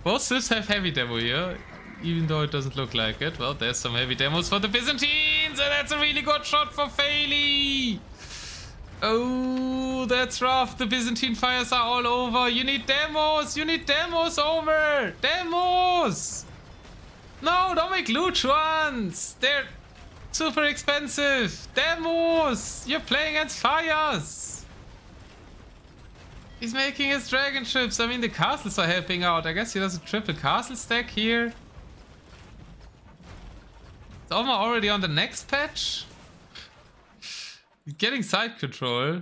Both ships have heavy demo here, even though it doesn't look like it. Well, there's some heavy demos for the Byzantines, and that's a really good shot for Failey. Oh, that's rough. The Byzantine Fires are all over. You need demos. You need demos, Omer. Demos. No, don't make loot ones. They're super expensive. Demos. You're playing against fires. He's making his dragon ships. I mean, the castles are helping out. I guess he does a triple castle stack here. Is Omer already on the next patch? Getting side control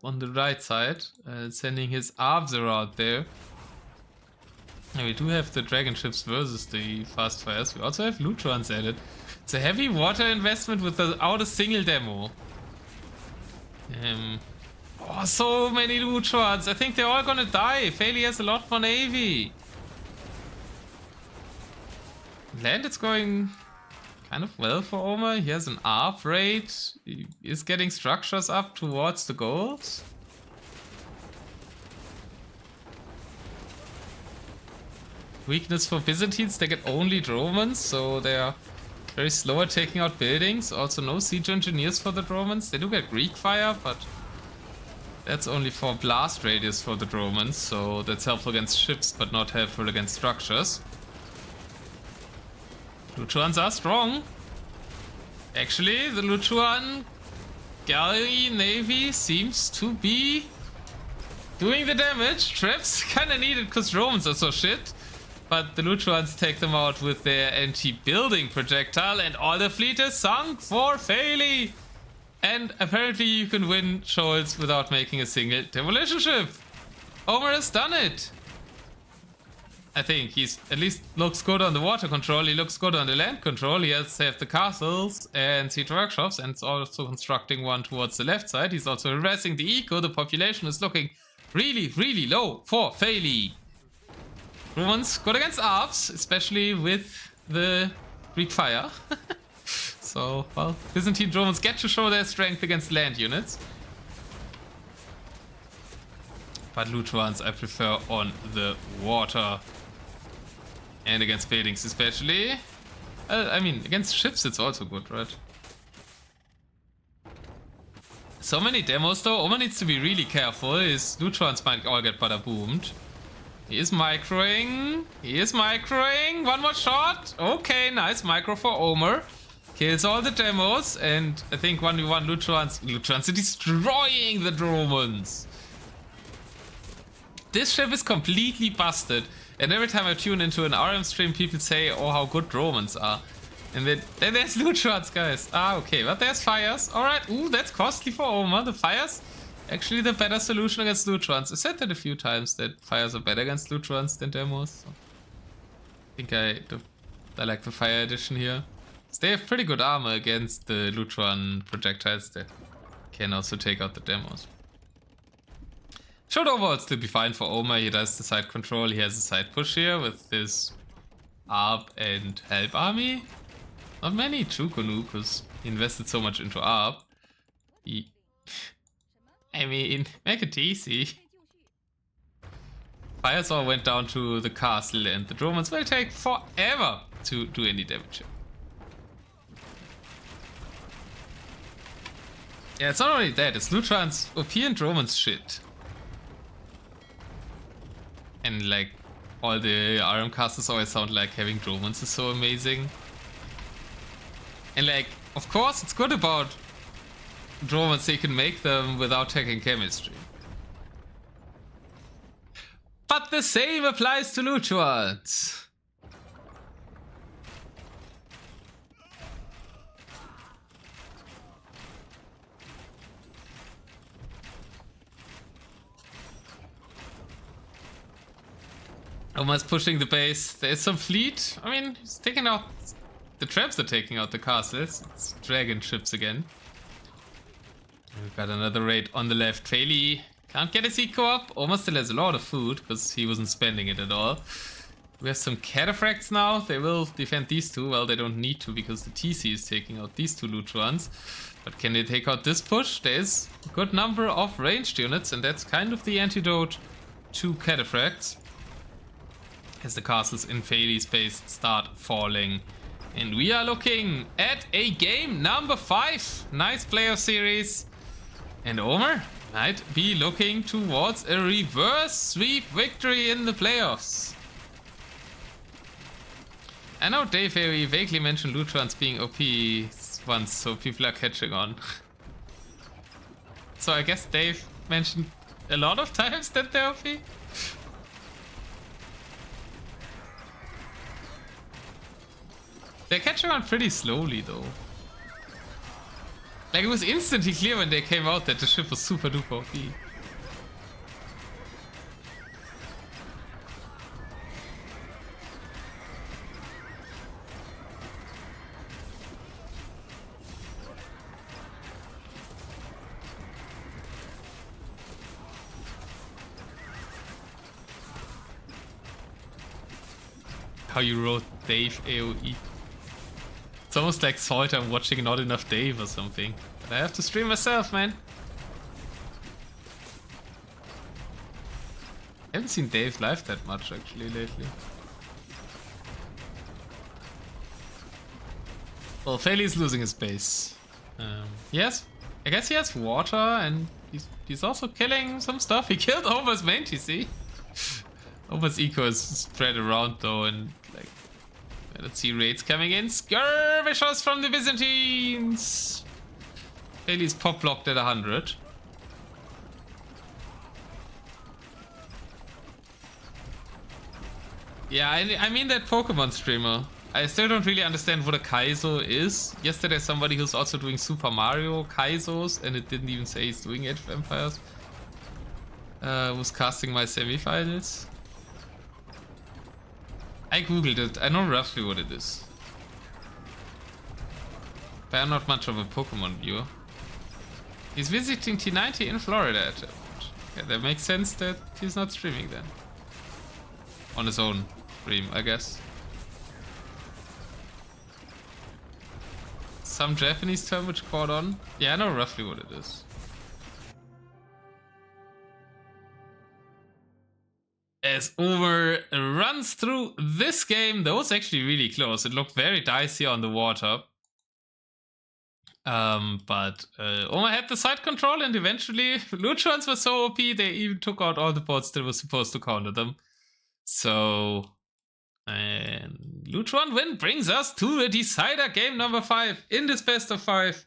on the right side, sending his arms around there. And we do have the dragon ships versus the fast fires. We also have Lutrons added. It's a heavy water investment without a single demo. Oh, so many Lutrons. I think they're all gonna die. Failey has a lot more navy. Land, it's going kind of well for Omer. He has an ARP rate. He is getting structures up towards the goals. Weakness for Byzantines, they get only Romans, so they are very slow at taking out buildings. Also no siege engineers for the Romans. They do get Greek fire, but that's only for blast radius for the Romans, so that's helpful against ships, but not helpful against structures. Lutrans are strong. Actually, the Lutran galley navy seems to be doing the damage. Traps kinda needed because Romans are so shit. But the Lutrans take them out with their anti-building projectile, and all the fleet is sunk for Failey. And apparently you can win shoals without making a single demolition ship. Omer has done it. I think he's at least looks good on the water control. He looks good on the land control. He has saved the castles and siege workshops, and is also constructing one towards the left side. He's also harassing the eco. The population is looking really, really low for Failey. Romans good against Alps, especially with the Greek fire. So, well, Byzantine Romans get to show their strength against land units. But Lutrans I prefer on the water. And against buildings especially. I mean, against ships it's also good, right? So many demos though. Omer needs to be really careful. His Lutrans might all get bada boomed. He is microing. He is microing. One more shot. Okay, nice micro for Omer. Kills all the demos. And I think 1v1 Lutrans. Lutrans are destroying the Romans. This ship is completely busted. And every time I tune into an RM stream, people say, oh, how good Romans are. And then there's Lutrans, guys. Ah, okay. But there's fires. Alright. Ooh, that's costly for Omer. The fires, actually the better solution against Lutrans. I said that a few times, that fires are better against Lutrans than demos. So I think I like the fire edition here. So they have pretty good armor against the Lutran projectiles that can also take out the demos. Should overall still be fine for Omer. He does the side control. He has a side push here with his ARP and help army. Not many Chukunu because he invested so much into ARP. I mean, make it easy. Fires all went down to the castle and the Romans will take forever to do any damage. Yeah, it's not only that, it's Lutran's OP and Romans shit. And like, all the RM castles always sound like having Romans is so amazing. And like, of course it's good about draw once they can make them without taking chemistry. But the same applies to Luchuans. Omer's pushing the base. There's some fleet. I mean, he's taking out... The traps are taking out the castles. It's dragon ships again. We've got another raid on the left. Failey can't get his eco up. Omer still has a lot of food because he wasn't spending it at all. We have some cataphracts now. They will defend these two. Well, they don't need to because the TC is taking out these two Luchuans. But can they take out this push? There's a good number of ranged units, and that's kind of the antidote to cataphracts. As the castles in Failey's base start falling. And we are looking at a game number 5. Nice playoff series. And Omer might be looking towards a reverse sweep victory in the playoffs. I know Dave vaguely mentioned Luchuans being OP once, so people are catching on. So I guess Dave mentioned a lot of times that they're OP. They're catching on pretty slowly though. Like, it was instantly clear when they came out that the ship was super duper OP. How you wrote Dave AoE. It's almost like Salt, I'm watching Not Enough Dave or something. But I have to stream myself, man. I haven't seen Dave live that much actually lately. Well, Failey's losing his base. Yes, I guess he has water and he's also killing some stuff. He killed Omer's main TC. Omer's eco is spread around though, and like, let's see raids coming in. Skirmishers from the Byzantines. Failey's pop blocked at 100. Yeah, I mean that Pokemon streamer. I still don't really understand what a Kaizo is. Yesterday somebody who's also doing Super Mario Kaizos, and it didn't even say he's doing Age of Empires, was casting my semifinals. I googled it, I know roughly what it is. But I'm not much of a Pokemon viewer. He's visiting T90 in Florida at the moment. Okay, that makes sense that he's not streaming then. On his own stream, I guess. Some Japanese term which caught on. Yeah, I know roughly what it is. As Omer runs through this game, that was actually really close. It looked very dicey on the water. But Omer had the side control, and eventually Luchuans were so OP they even took out all the bots that were supposed to counter them. So, and Luchuan win brings us to the decider game number 5 in this best of 5.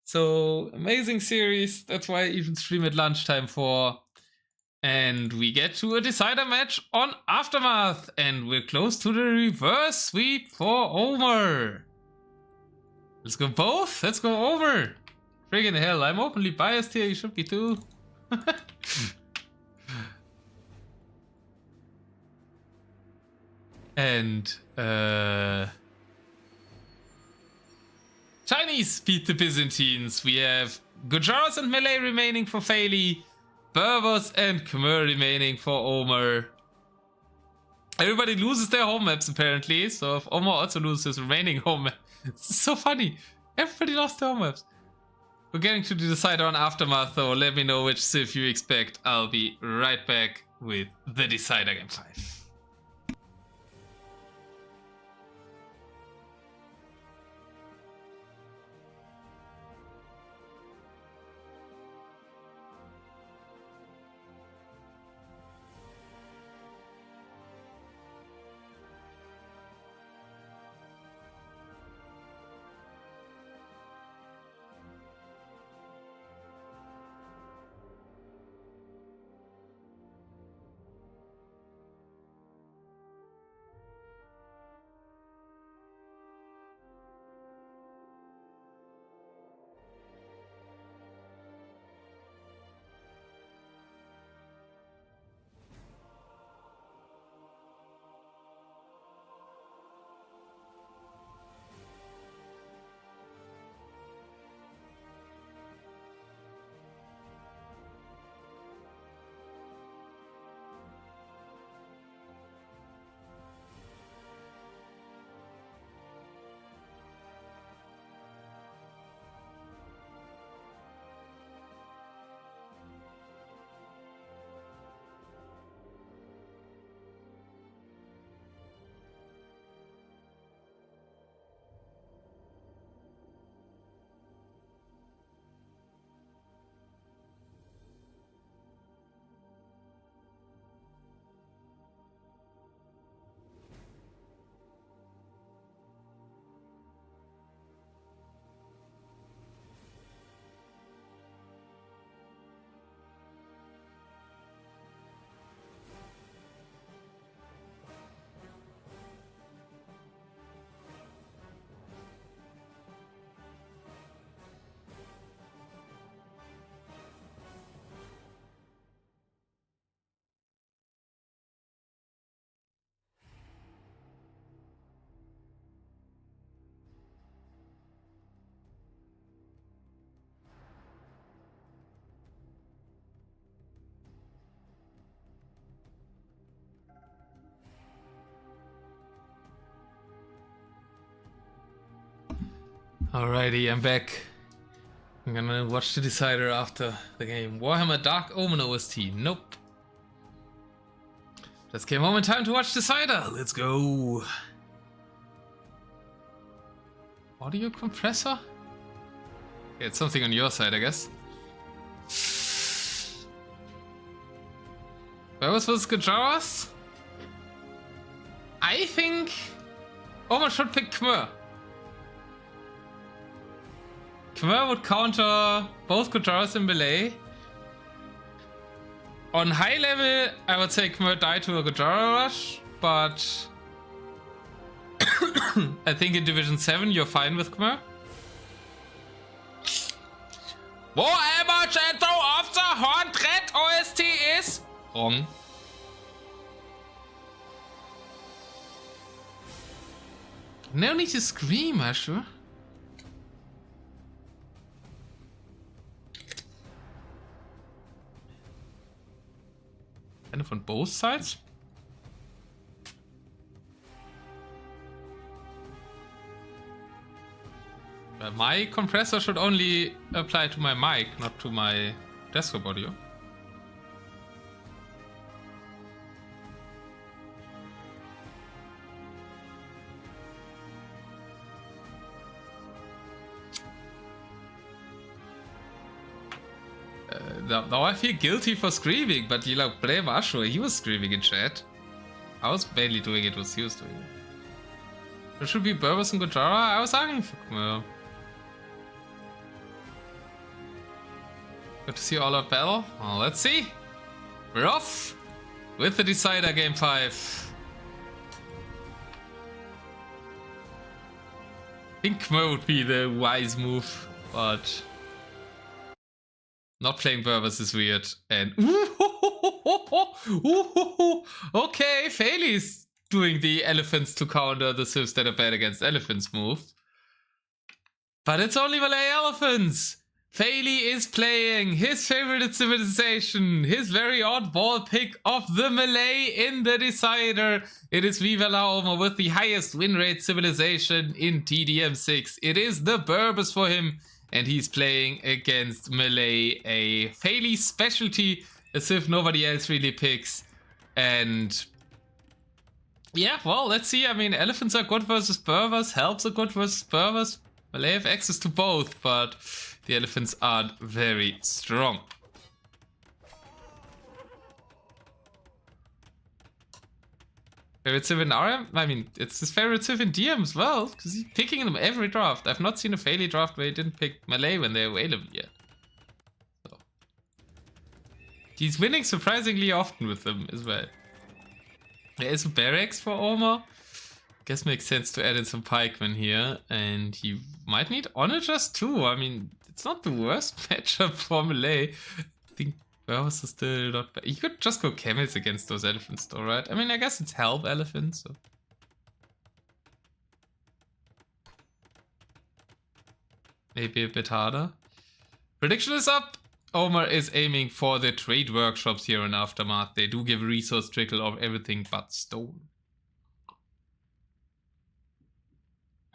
So, amazing series. That's why I even stream at lunchtime for. And we get to a decider match on Aftermath, and we're close to the reverse sweep for Omer. Let's go both. Let's go over. Friggin' hell, I'm openly biased here. You should be too. And Chinese beat the Byzantines. We have Gujaras and Malay remaining for Failey, Berbers and Khmer remaining for Omer. Everybody loses their home maps apparently, so if Omer also loses his remaining home map, it's so funny. Everybody lost their home maps. We're getting to the decider on Aftermath though. Let me know which civ you expect. I'll be right back with the decider game 5. Alrighty, I'm back. I'm gonna watch the decider after the game. Warhammer Dark Omen OST. Nope. Just came home in time to watch decider. Let's go. Audio compressor? Yeah, it's something on your side, I guess. Where was this Gajaras? I think Omer should pick Khmer. Khmer would counter both Gajaras and melee. On high level, I would say Khmer die to a Gajara rush, but I think in Division 7 you're fine with Khmer. Warhammer Shadow of the Haunted OST is wrong. No need to scream, Asher. Kind of on both sides. My compressor should only apply to my mic, not to my desktop audio. Now I feel guilty for screaming, but you like blame Asho, he was screaming in chat. I was barely doing it, was he was doing it. There should be Berbers and Gojara. I was arguing for Khmer. Good to see all out battle. Well, let's see. We're off with the decider game 5. I think Khmer would be the wise move, but not playing Berbers is weird. And okay, Failey's doing the elephants to counter the civs that are bad against elephants move. But it's only Malay elephants. Failey is playing his favorite civilization, his very oddball pick of the Malay in the decider. It is Viva la Omer with the highest win rate civilization in TDM 6. It is the Berbers for him, and he's playing against Malay, a Failey specialty, as if nobody else really picks. And yeah, well, let's see. I mean, elephants are good versus Berbers, helps are good versus Berbers. Malay have access to both, but the elephants aren't very strong. Favorite civ in RM? I mean, it's his favorite civ in DM as well, because he's picking them every draft. I've not seen a Failey draft where he didn't pick Malay when they're available yet. So he's winning surprisingly often with them as well. There is a barracks for Omer. Guess makes sense to add in some pikemen here, and he might need onagers too. I mean, it's not the worst matchup for Malay. I think Berbers is still not bad. You could just go camels against those elephants though, right? I mean, I guess it's help elephants, so maybe a bit harder. Prediction is up. Omer is aiming for the trade workshops here in Aftermath. They do give resource trickle of everything but stone.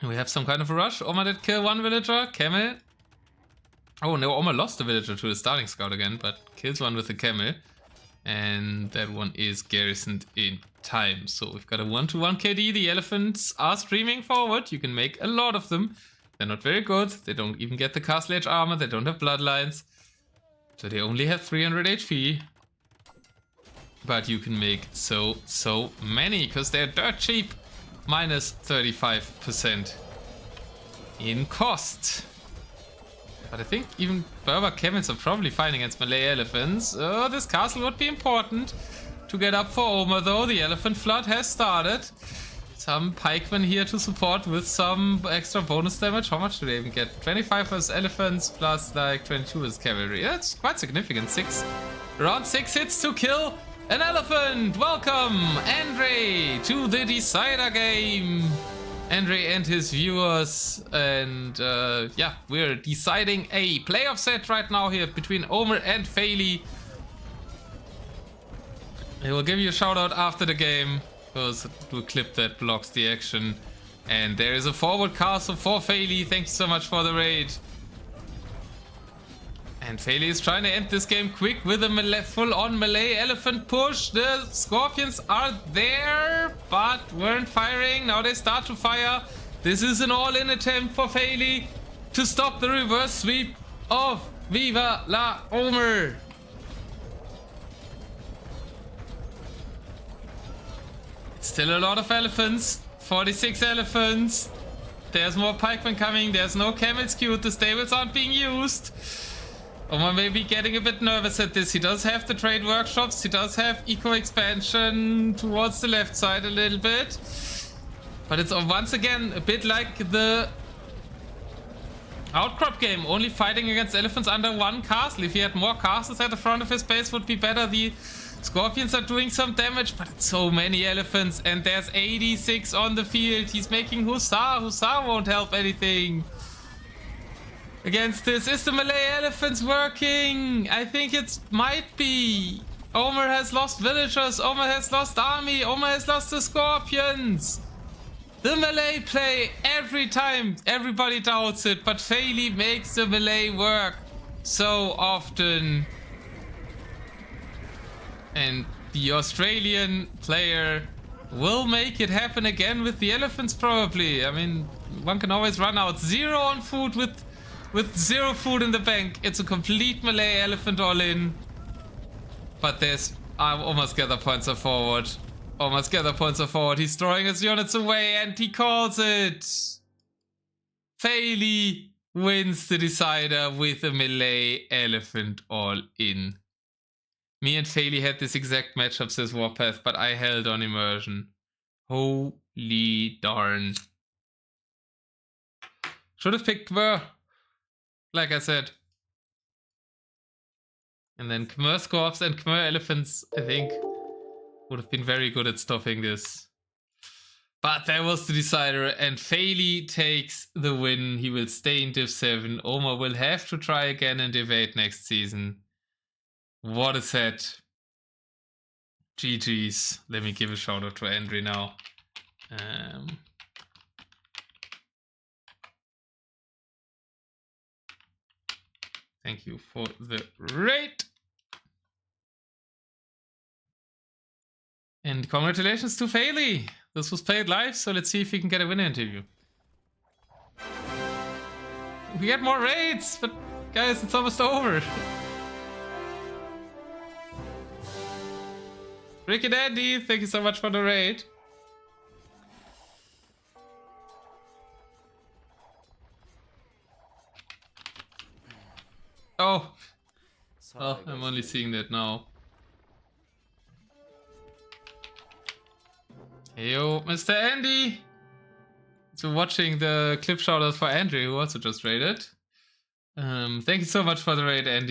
We have some kind of a rush. Omer did kill one villager. Camel. Oh no, Omer lost the villager to the starting scout again, but kills one with a camel. And that one is garrisoned in time. So we've got a 1-to-1 KD. The elephants are streaming forward. You can make a lot of them. They're not very good. They don't even get the castle edge armor. They don't have bloodlines. So they only have 300 HP. But you can make so many, because they're dirt cheap. Minus 35% in cost. But I think even Berber camels are probably fine against Malay elephants. Oh, this castle would be important to get up for Omer though. The elephant flood has started. Some pikemen here to support with some extra bonus damage. How much do they even get? 25 versus elephants plus like 22 with cavalry. That's quite significant. Around 6 hits to kill an elephant. Welcome, Andre, to the decider game. Andre and his viewers, and yeah, we're deciding a playoff set right now here between Omer and Failey. I will give you a shout out after the game, because do a clip that blocks the action. And there is a forward castle for Failey. Thank you so much for the raid. And Failey is trying to end this game quick with a full-on melee elephant push. The scorpions are there, but weren't firing. Now they start to fire. This is an all-in attempt for Failey to stop the reverse sweep of Viva la Omer. Still a lot of elephants. 46 elephants. There's more pikemen coming. There's no camels queued. The stables aren't being used. Omer may be getting a bit nervous at this. He does have the trade workshops. He does have eco expansion towards the left side a little bit. But it's once again a bit like the outcrop game. Only fighting against elephants under one castle. If he had more castles at the front of his base would be better. The scorpions are doing some damage, but it's so many elephants. And there's 86 on the field. He's making Hussar. Hussar won't help anything against this. Is the melee elephants working? I think it might be. Omer has lost villagers. Omer has lost army. Omer has lost the scorpions. The melee play every time. Everybody doubts it, but Failey makes the melee work so often. And the Australian player will make it happen again with the elephants probably. I mean, one can always run out. 0 on food with 0 food in the bank. It's a complete melee elephant all in. But there's almost gather points are forward. Almost gather points are forward. He's throwing his units away and he calls it. Failey wins the decider with a melee elephant all in. Me and Failey had this exact matchup this Warpath, but I held on immersion. Holy darn. Should have picked Khmer, like I said. And then Khmer Scorps and Khmer Elephants, I think, would have been very good at stopping this. But that was the decider, and Failey takes the win. He will stay in Div 7. Omer will have to try again in Div 8 next season. What a set. GG's. Let me give a shout out to Andre now. Thank you for the raid. And congratulations to Failey. This was played live, so let's see if we can get a winner interview. We get more raids, but guys, it's almost over. Ricky Dandy, thank you so much for the raid. Oh, well, I'm only seeing that now. Heyo, Mr. Andy! So watching the clip shoutouts for Andrew, who also just raided. Thank you so much for the raid, Andy.